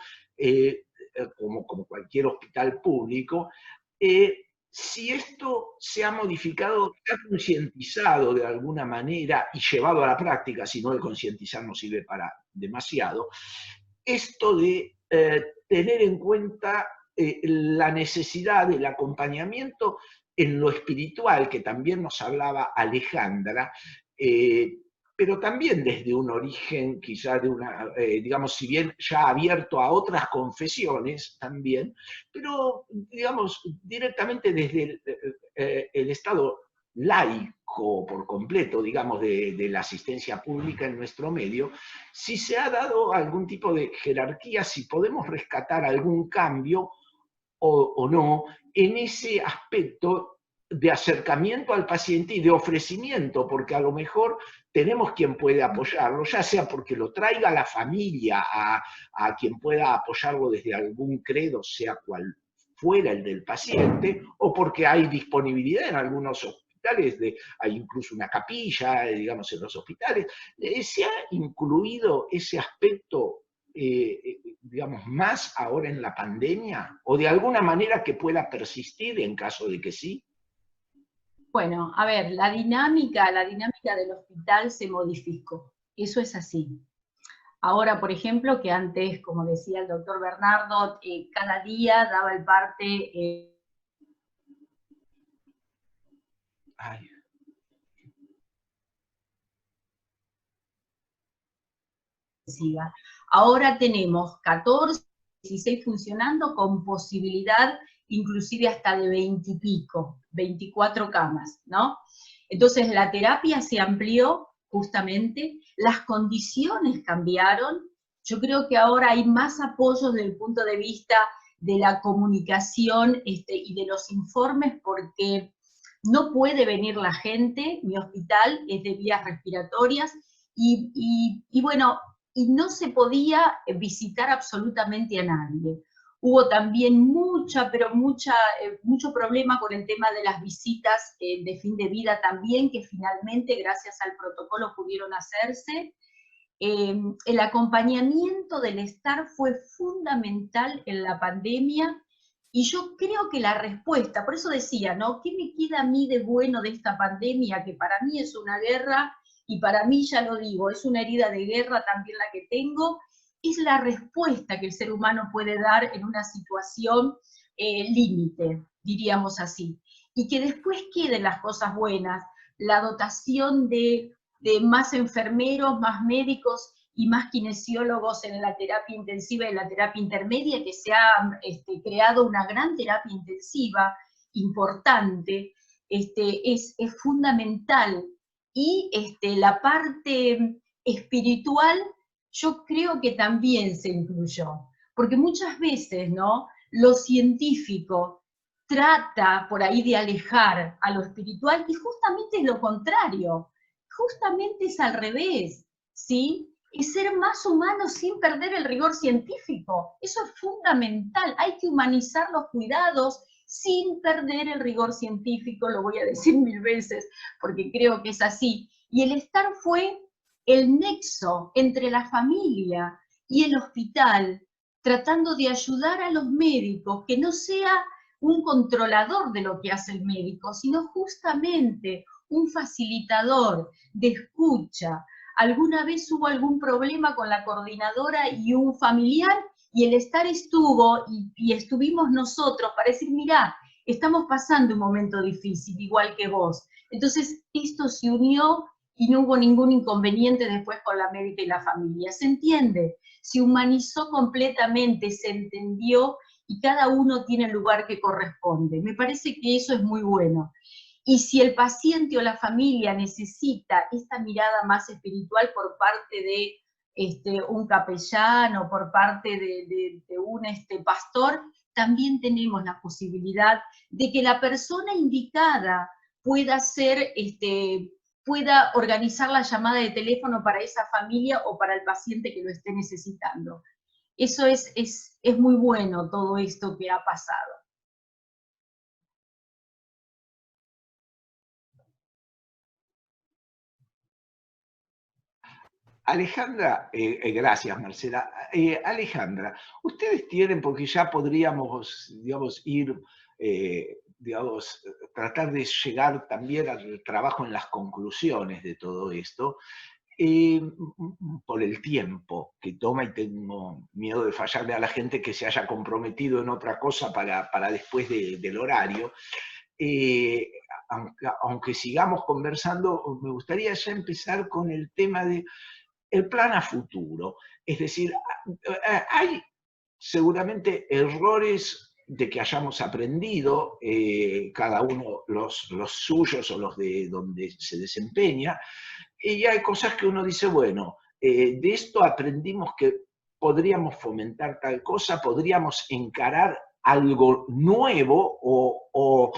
como cualquier hospital público, si esto se ha modificado, se ha concientizado de alguna manera y llevado a la práctica, si no el concientizar no sirve para demasiado, esto de tener en cuenta la necesidad del acompañamiento en lo espiritual, que también nos hablaba Alejandra, pero también desde un origen quizá de una, digamos, si bien ya abierto a otras confesiones también, pero digamos directamente desde el estado laico por completo, digamos, de la asistencia pública en nuestro medio, si se ha dado algún tipo de jerarquía, si podemos rescatar algún cambio o no en ese aspecto de acercamiento al paciente y de ofrecimiento, porque a lo mejor tenemos quien puede apoyarlo, ya sea porque lo traiga la familia a quien pueda apoyarlo desde algún credo, sea cual fuera el del paciente, o porque hay disponibilidad en algunos hospitales, hay incluso una capilla, digamos, en los hospitales. ¿Se ha incluido ese aspecto, digamos, más ahora en la pandemia? ¿O de alguna manera que pueda persistir en caso de que sí? Bueno, a ver, la dinámica del hospital se modificó, eso es así. Ahora, por ejemplo, que antes, como decía el doctor Bernardo, cada día daba el parte... Ahora tenemos 14, 16 funcionando con posibilidad inclusive hasta de 20 y pico, 24 camas, ¿no? Entonces la terapia se amplió justamente, las condiciones cambiaron, yo creo que ahora hay más apoyo desde el punto de vista de la comunicación y de los informes, porque no puede venir la gente, mi hospital es de vías respiratorias, y bueno, y no se podía visitar absolutamente a nadie. Hubo también mucho problema con el tema de las visitas de fin de vida también, que finalmente, gracias al protocolo, pudieron hacerse. El acompañamiento del estar fue fundamental en la pandemia, y yo creo que la respuesta, por eso decía, ¿no? ¿Qué me queda a mí de bueno de esta pandemia? Que para mí es una guerra, y para mí, ya lo digo, es una herida de guerra también la que tengo, es la respuesta que el ser humano puede dar en una situación límite, diríamos así. Y que después queden las cosas buenas, la dotación de más enfermeros, más médicos y más kinesiólogos en la terapia intensiva y en la terapia intermedia, que se ha creado una gran terapia intensiva importante, es fundamental. Y la parte espiritual, yo creo que también se incluyó, porque muchas veces, ¿no?, lo científico trata por ahí de alejar a lo espiritual, y justamente es lo contrario, justamente es al revés, ¿sí? Es ser más humano sin perder el rigor científico, eso es fundamental, hay que humanizar los cuidados sin perder el rigor científico, lo voy a decir 1000 veces, porque creo que es así. Y el estar fue el nexo entre la familia y el hospital, tratando de ayudar a los médicos, que no sea un controlador de lo que hace el médico, sino justamente un facilitador de escucha. Alguna vez hubo algún problema con la coordinadora y un familiar, y el estar estuvo, y estuvimos nosotros para decir, mirá, estamos pasando un momento difícil, igual que vos. Entonces, esto se unió y no hubo ningún inconveniente después con la médica y la familia. ¿Se entiende? Se humanizó completamente, se entendió, y cada uno tiene el lugar que corresponde. Me parece que eso es muy bueno. Y si el paciente o la familia necesita esta mirada más espiritual por parte de un capellán o por parte de un pastor, también tenemos la posibilidad de que la persona indicada pueda pueda organizar la llamada de teléfono para esa familia o para el paciente que lo esté necesitando. Eso es muy bueno, todo esto que ha pasado. Alejandra, gracias Marcela. Alejandra, ustedes tienen, porque ya podríamos, digamos, ir, digamos, tratar de llegar también al trabajo en las conclusiones de todo esto, por el tiempo que toma, y tengo miedo de fallarle a la gente que se haya comprometido en otra cosa para después del horario. Aunque sigamos conversando, me gustaría ya empezar con el tema de el plan a futuro. Es decir, hay seguramente errores de que hayamos aprendido, cada uno los suyos o los de donde se desempeña, y hay cosas que uno dice, bueno, de esto aprendimos que podríamos fomentar tal cosa, podríamos encarar algo nuevo o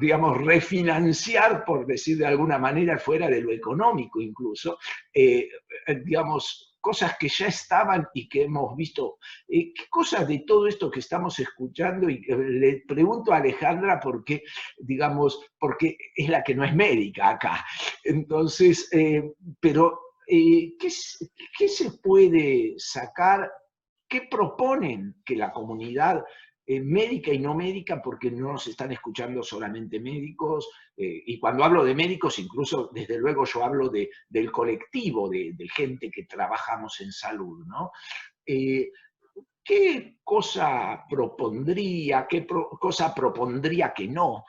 digamos, refinanciar, por decir de alguna manera, fuera de lo económico incluso, digamos, cosas que ya estaban y que hemos visto. ¿Qué cosas de todo esto que estamos escuchando? Y le pregunto a Alejandra porque, digamos, porque es la que no es médica acá. Entonces, pero, ¿qué se puede sacar? ¿Qué proponen que la comunidad médica y no médica, porque no nos están escuchando solamente médicos, y cuando hablo de médicos, incluso desde luego yo hablo del colectivo de gente que trabajamos en salud, ¿no? ¿Qué cosa propondría, cosa propondría que no?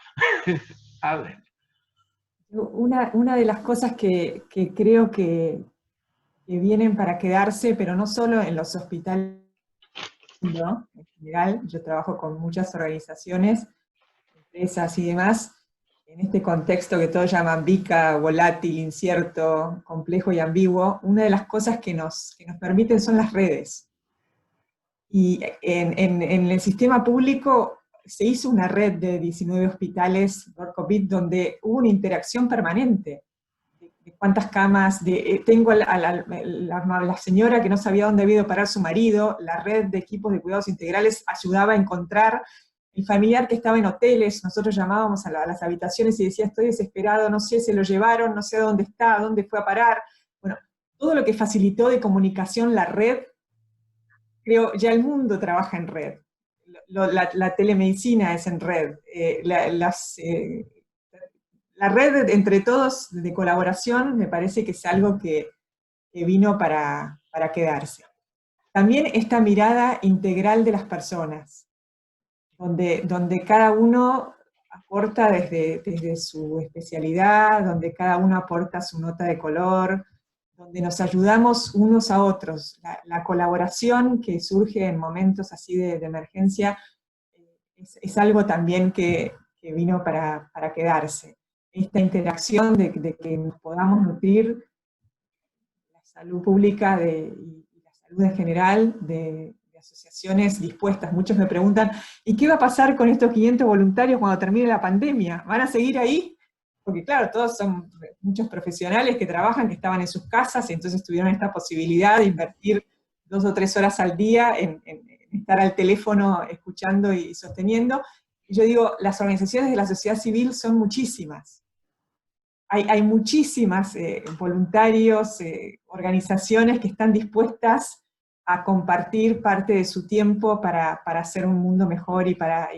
A ver. Una de las cosas que creo que vienen para quedarse, pero no solo en los hospitales, ¿no? En general, yo trabajo con muchas organizaciones, empresas y demás, en este contexto que todos llaman VICA, volátil, incierto, complejo y ambiguo. Una de las cosas que nos permiten son las redes. Y en el sistema público se hizo una red de 19 hospitales por COVID donde hubo una interacción permanente. De cuántas camas, tengo a la señora que no sabía dónde había ido a parar su marido, la red de equipos de cuidados integrales ayudaba a encontrar el familiar que estaba en hoteles. Nosotros llamábamos a las habitaciones y decía, estoy desesperado, no sé, se lo llevaron, no sé dónde está, dónde fue a parar. Bueno, todo lo que facilitó de comunicación la red, creo, ya el mundo trabaja en red. La telemedicina es en red. La red entre todos de colaboración me parece que es algo que vino para quedarse. También esta mirada integral de las personas, donde cada uno aporta desde su especialidad, donde cada uno aporta su nota de color, donde nos ayudamos unos a otros. La colaboración que surge en momentos así de emergencia es algo también que vino para quedarse. Esta interacción de que nos podamos nutrir la salud pública y la salud en general de asociaciones dispuestas. Muchos me preguntan, ¿y qué va a pasar con estos 500 voluntarios cuando termine la pandemia? ¿Van a seguir ahí? Porque claro, todos son muchos profesionales que trabajan, que estaban en sus casas, y entonces tuvieron esta posibilidad de invertir 2 o 3 horas al día en estar al teléfono escuchando y sosteniendo. Y yo digo, las organizaciones de la sociedad civil son muchísimas. Hay muchísimas voluntarios, organizaciones que están dispuestas a compartir parte de su tiempo para hacer un mundo mejor y para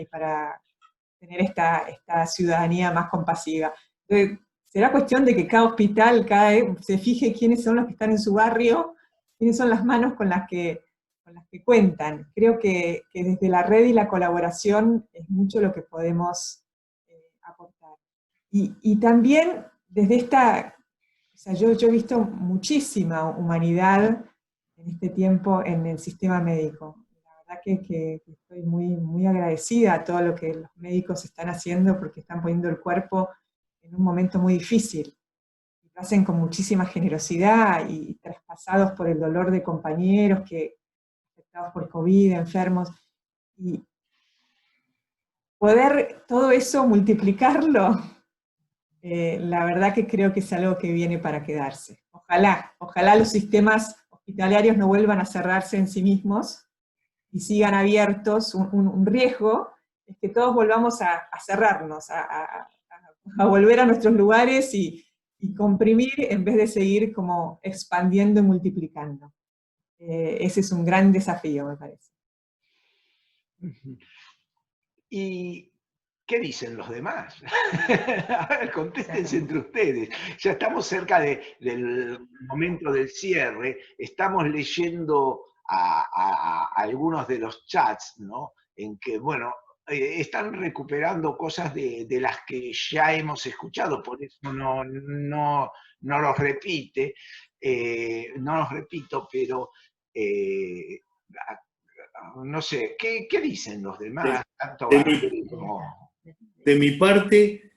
tener esta ciudadanía más compasiva. Entonces, será cuestión de que cada hospital se fije quiénes son los que están en su barrio, quiénes son las manos con las que cuentan. Creo que desde la red y la colaboración es mucho lo que podemos aportar. Y también desde esta, o sea, yo he visto muchísima humanidad en este tiempo en el sistema médico. La verdad que estoy muy agradecida a todo lo que los médicos están haciendo, porque están poniendo el cuerpo en un momento muy difícil. Lo hacen con muchísima generosidad y traspasados por el dolor de compañeros afectados por COVID, enfermos, y poder todo eso multiplicarlo, la verdad que creo que es algo que viene para quedarse. Ojalá los sistemas hospitalarios no vuelvan a cerrarse en sí mismos y sigan abiertos. Un riesgo es que todos volvamos a cerrarnos, a volver a nuestros lugares y comprimir en vez de seguir como expandiendo y multiplicando. Ese es un gran desafío, me parece. ¿Y qué dicen los demás? A ver, contéstense entre ustedes. Ya estamos cerca del momento del cierre. Estamos leyendo a algunos de los chats, ¿no? En que, bueno, están recuperando cosas de las que ya hemos escuchado, por eso no los repite, no los repito, pero no sé, ¿qué dicen los demás? De mi parte,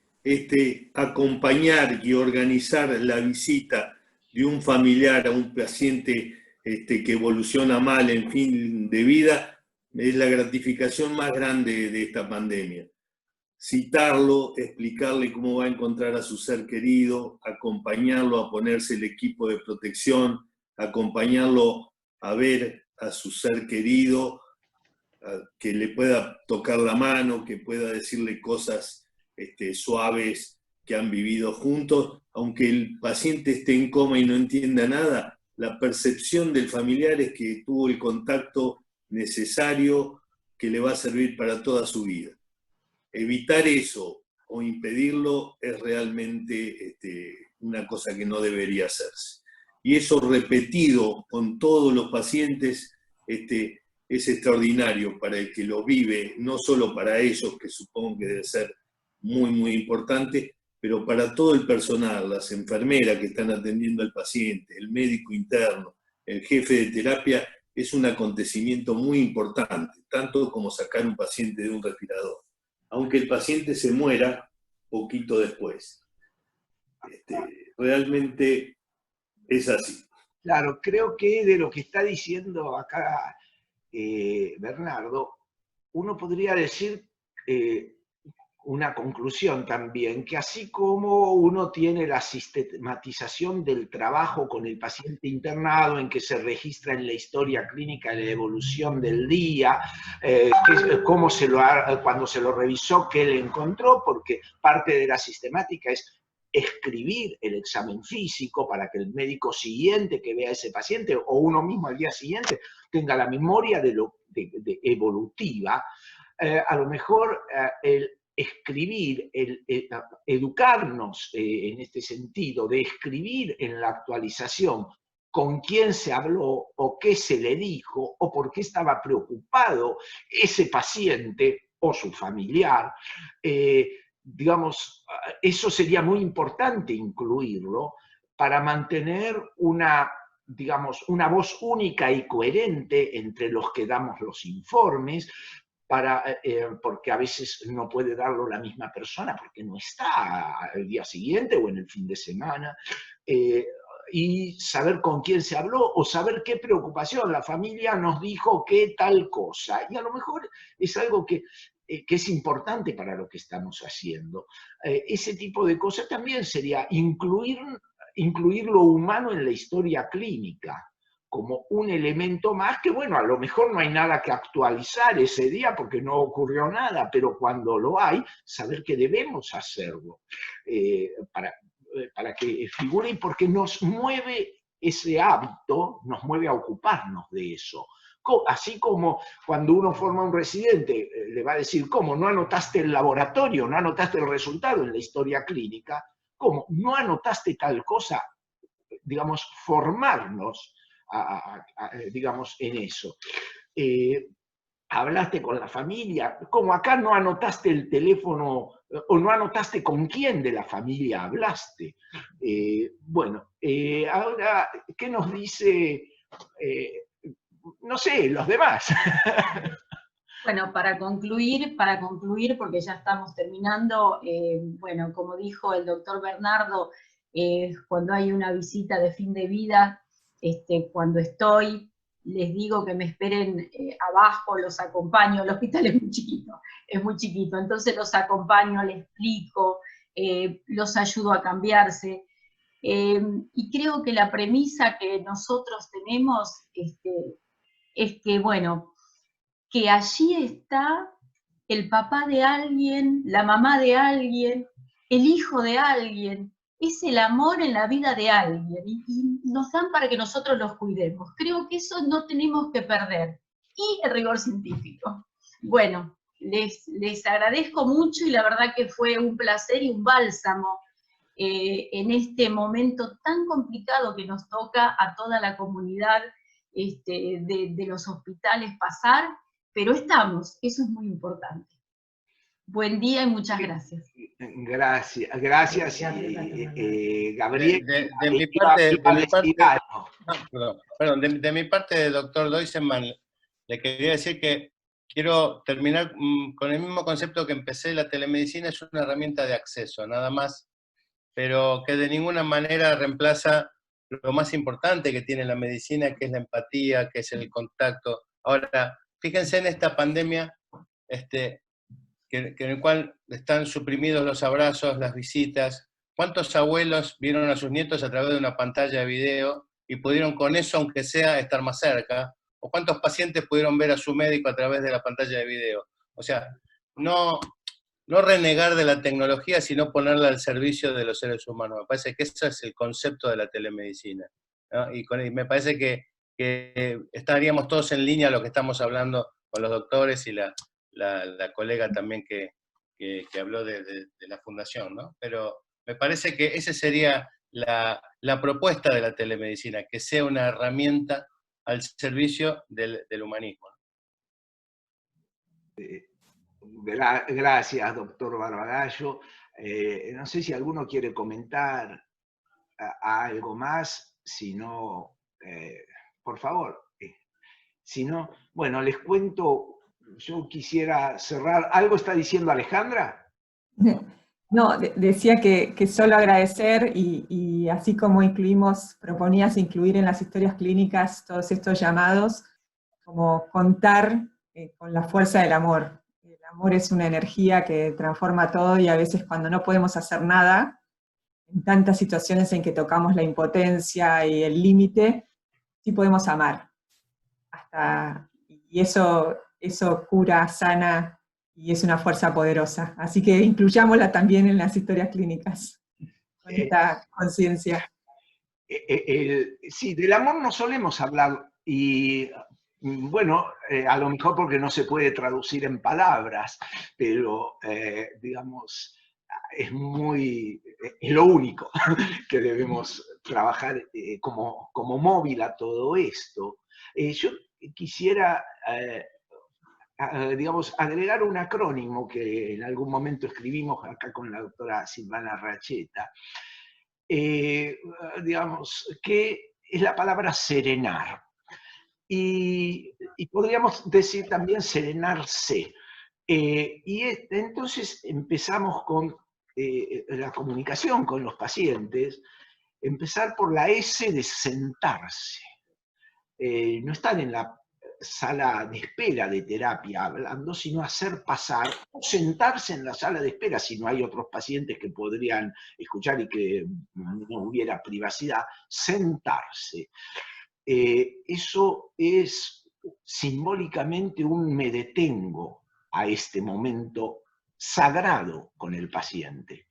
acompañar y organizar la visita de un familiar a un paciente que evoluciona mal en fin de vida es la gratificación más grande de esta pandemia. Citarlo, explicarle cómo va a encontrar a su ser querido, acompañarlo a ponerse el equipo de protección, acompañarlo a ver a su ser querido, que le pueda tocar la mano, que pueda decirle cosas suaves que han vivido juntos, aunque el paciente esté en coma y no entienda nada, la percepción del familiar es que tuvo el contacto necesario que le va a servir para toda su vida. Evitar eso o impedirlo es realmente una cosa que no debería hacerse. Y eso repetido con todos los pacientes es extraordinario para el que lo vive, no solo para ellos, que supongo que debe ser muy importante, pero para todo el personal, las enfermeras que están atendiendo al paciente, el médico interno, el jefe de terapia, es un acontecimiento muy importante, tanto como sacar un paciente de un respirador, aunque el paciente se muera poquito después. Realmente es así. Claro, creo que de lo que está diciendo acá Bernardo, uno podría decir una conclusión también, que así como uno tiene la sistematización del trabajo con el paciente internado, en que se registra en la historia clínica la evolución del día, cómo cuando se lo revisó, qué le encontró, porque parte de la sistemática es escribir el examen físico para que el médico siguiente que vea a ese paciente, o uno mismo al día siguiente, tenga la memoria de evolutiva. A lo mejor el escribir, educarnos en este sentido, de escribir en la actualización con quién se habló o qué se le dijo o por qué estaba preocupado ese paciente o su familiar, digamos, eso sería muy importante incluirlo para mantener una voz única y coherente entre los que damos los informes, porque a veces no puede darlo la misma persona porque no está al día siguiente o en el fin de semana, y saber con quién se habló o saber qué preocupación. La familia nos dijo qué tal cosa, y a lo mejor es algo que es importante para lo que estamos haciendo. Ese tipo de cosas también sería incluir lo humano en la historia clínica, como un elemento más que, bueno, a lo mejor no hay nada que actualizar ese día porque no ocurrió nada, pero cuando lo hay, saber que debemos hacerlo para que figure, y porque nos mueve ese hábito, nos mueve a ocuparnos de eso. Así como cuando uno forma un residente, le va a decir, ¿cómo? ¿No anotaste el laboratorio? ¿No anotaste el resultado en la historia clínica? ¿Cómo? ¿No anotaste tal cosa? Digamos, formarnos digamos, en eso. Hablaste con la familia, como acá no anotaste el teléfono o no anotaste con quién de la familia hablaste. Bueno, ahora, ¿qué nos dice no sé, los demás. Bueno, para concluir, porque ya estamos terminando, bueno, como dijo el doctor Bernardo, cuando hay una visita de fin de vida, cuando estoy, les digo que me esperen abajo, los acompaño, el hospital es muy chiquito, entonces los acompaño, les explico, los ayudo a cambiarse, y creo que la premisa que nosotros tenemos es que, bueno, que allí está el papá de alguien, la mamá de alguien, el hijo de alguien, es el amor en la vida de alguien, y nos dan para que nosotros los cuidemos. Creo que eso no tenemos que perder. Y el rigor científico. Bueno, les agradezco mucho y la verdad que fue un placer y un bálsamo en este momento tan complicado que nos toca a toda la comunidad de los hospitales pasar, pero estamos, eso es muy importante. Buen día y muchas gracias. Gracias. Gabriel, de mi parte, doctor Doisenman, le quería decir que quiero terminar con el mismo concepto que empecé. La telemedicina es una herramienta de acceso, nada más, pero que de ninguna manera reemplaza lo más importante que tiene la medicina, que es la empatía, que es el contacto. Ahora, fíjense en esta pandemia, en el cual están suprimidos los abrazos, las visitas. ¿Cuántos abuelos vieron a sus nietos a través de una pantalla de video y pudieron con eso, aunque sea, estar más cerca? ¿O cuántos pacientes pudieron ver a su médico a través de la pantalla de video? O sea, no renegar de la tecnología, sino ponerla al servicio de los seres humanos. Me parece que ese es el concepto de la telemedicina, ¿no? Y me parece que estaríamos todos en línea a lo que estamos hablando con los doctores y la colega también que habló de la fundación, ¿no? Pero me parece que esa sería la propuesta de la telemedicina, que sea una herramienta al servicio del humanismo. Gracias, doctor Barbagallo. No sé si alguno quiere comentar algo más, si no, por favor. Si no, bueno, les cuento, yo quisiera cerrar. ¿Algo está diciendo Alejandra? No, decía que solo agradecer y así como proponías incluir en las historias clínicas todos estos llamados, como contar con la fuerza del amor. El amor es una energía que transforma todo y a veces cuando no podemos hacer nada, en tantas situaciones en que tocamos la impotencia y el límite, sí podemos amar. Y eso cura, sana, y es una fuerza poderosa. Así que incluyámosla también en las historias clínicas, con esta conciencia. Sí, del amor no solemos hablar, y bueno, a lo mejor porque no se puede traducir en palabras, pero digamos, es lo único que debemos trabajar como móvil a todo esto. Yo quisiera digamos, agregar un acrónimo que en algún momento escribimos acá con la doctora Silvana Racheta, digamos, que es la palabra serenar. Y podríamos decir también serenarse. Entonces empezamos con la comunicación con los pacientes, empezar por la S de sentarse. No estar en la sala de espera de terapia hablando, sino hacer pasar, o sentarse en la sala de espera si no hay otros pacientes que podrían escuchar y que no hubiera privacidad, sentarse. Eso es simbólicamente un me detengo a este momento sagrado con el paciente.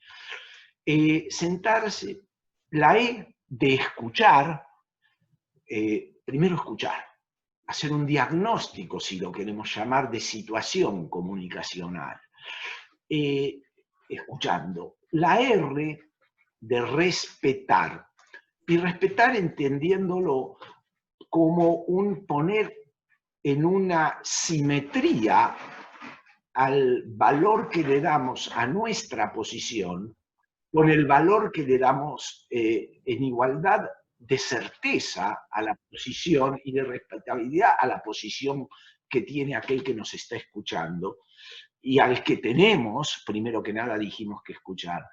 Sentarse, la E de escuchar, primero escuchar, hacer un diagnóstico, si lo queremos llamar, de situación comunicacional. Escuchando. La R de respetar. Y respetar entendiéndolo como un poner en una simetría al valor que le damos a nuestra posición con el valor que le damos en igualdad de certeza a la posición y de respetabilidad a la posición que tiene aquel que nos está escuchando y al que tenemos, primero que nada dijimos que escuchar.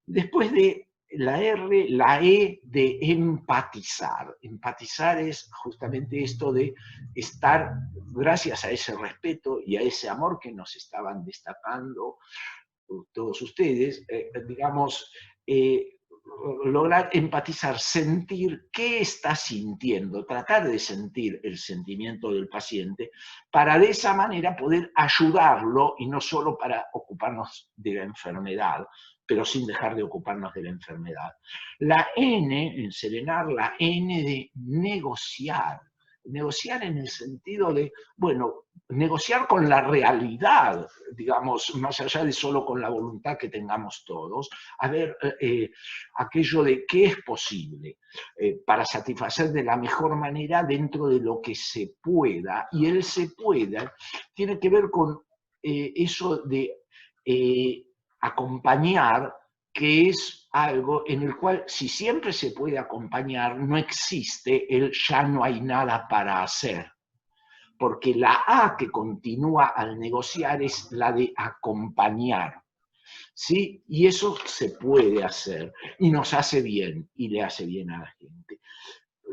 Después de la R, la E de empatizar. Empatizar es justamente esto de estar, gracias a ese respeto y a ese amor que nos estaban destacando todos ustedes, digamos, lograr empatizar, sentir qué está sintiendo, tratar de sentir el sentimiento del paciente para de esa manera poder ayudarlo y no solo para ocuparnos de la enfermedad, pero sin dejar de ocuparnos de la enfermedad. La N, en serenar, la N de negociar. Negociar en el sentido de, bueno, negociar con la realidad, digamos, más allá de solo con la voluntad que tengamos todos, a ver aquello de qué es posible para satisfacer de la mejor manera dentro de lo que se pueda, y el se pueda tiene que ver con eso de acompañar, que es algo en el cual si siempre se puede acompañar, no existe el ya no hay nada para hacer. Porque la A que continúa al negociar es la de acompañar. ¿Sí? Y eso se puede hacer y nos hace bien y le hace bien a la gente.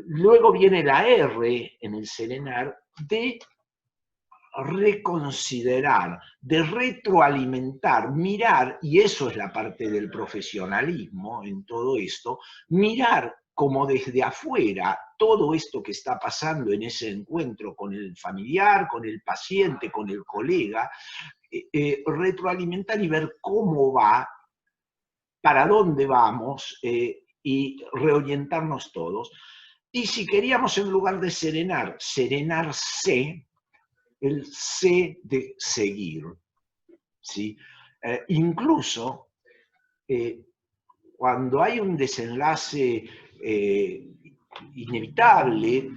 Luego viene la R en el serenar de reconsiderar, de retroalimentar, mirar, y eso es la parte del profesionalismo en todo esto, mirar como desde afuera todo esto que está pasando en ese encuentro con el familiar, con el paciente, con el colega, retroalimentar y ver cómo va, para dónde vamos y reorientarnos todos. Y si queríamos en lugar de serenar, serenarse, el C de seguir. ¿Sí? Incluso cuando hay un desenlace inevitable,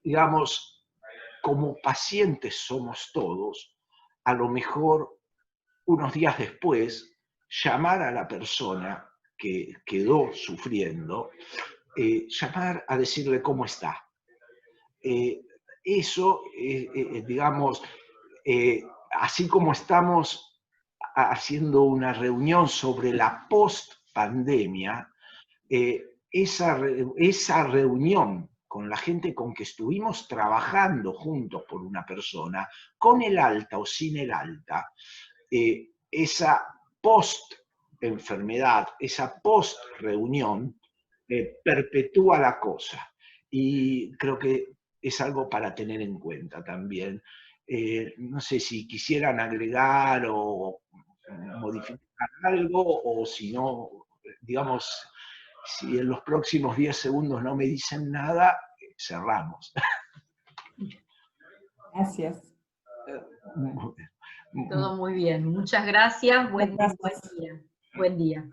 digamos, como pacientes somos todos, a lo mejor unos días después, llamar a la persona que quedó sufriendo, llamar a decirle cómo está. Eso, digamos, así como estamos haciendo una reunión sobre la post-pandemia, esa reunión con la gente con que estuvimos trabajando juntos por una persona, con el alta o sin el alta, esa post-enfermedad, esa post-reunión, perpetúa la cosa. Y creo que es algo para tener en cuenta también. No sé si quisieran agregar o modificar algo, o si no, digamos, si en los próximos 10 segundos no me dicen nada, cerramos. Gracias. Todo muy bien. Muchas gracias. Buen día. Buen día.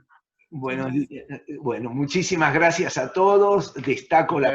Bueno, muchísimas gracias a todos. Destaco la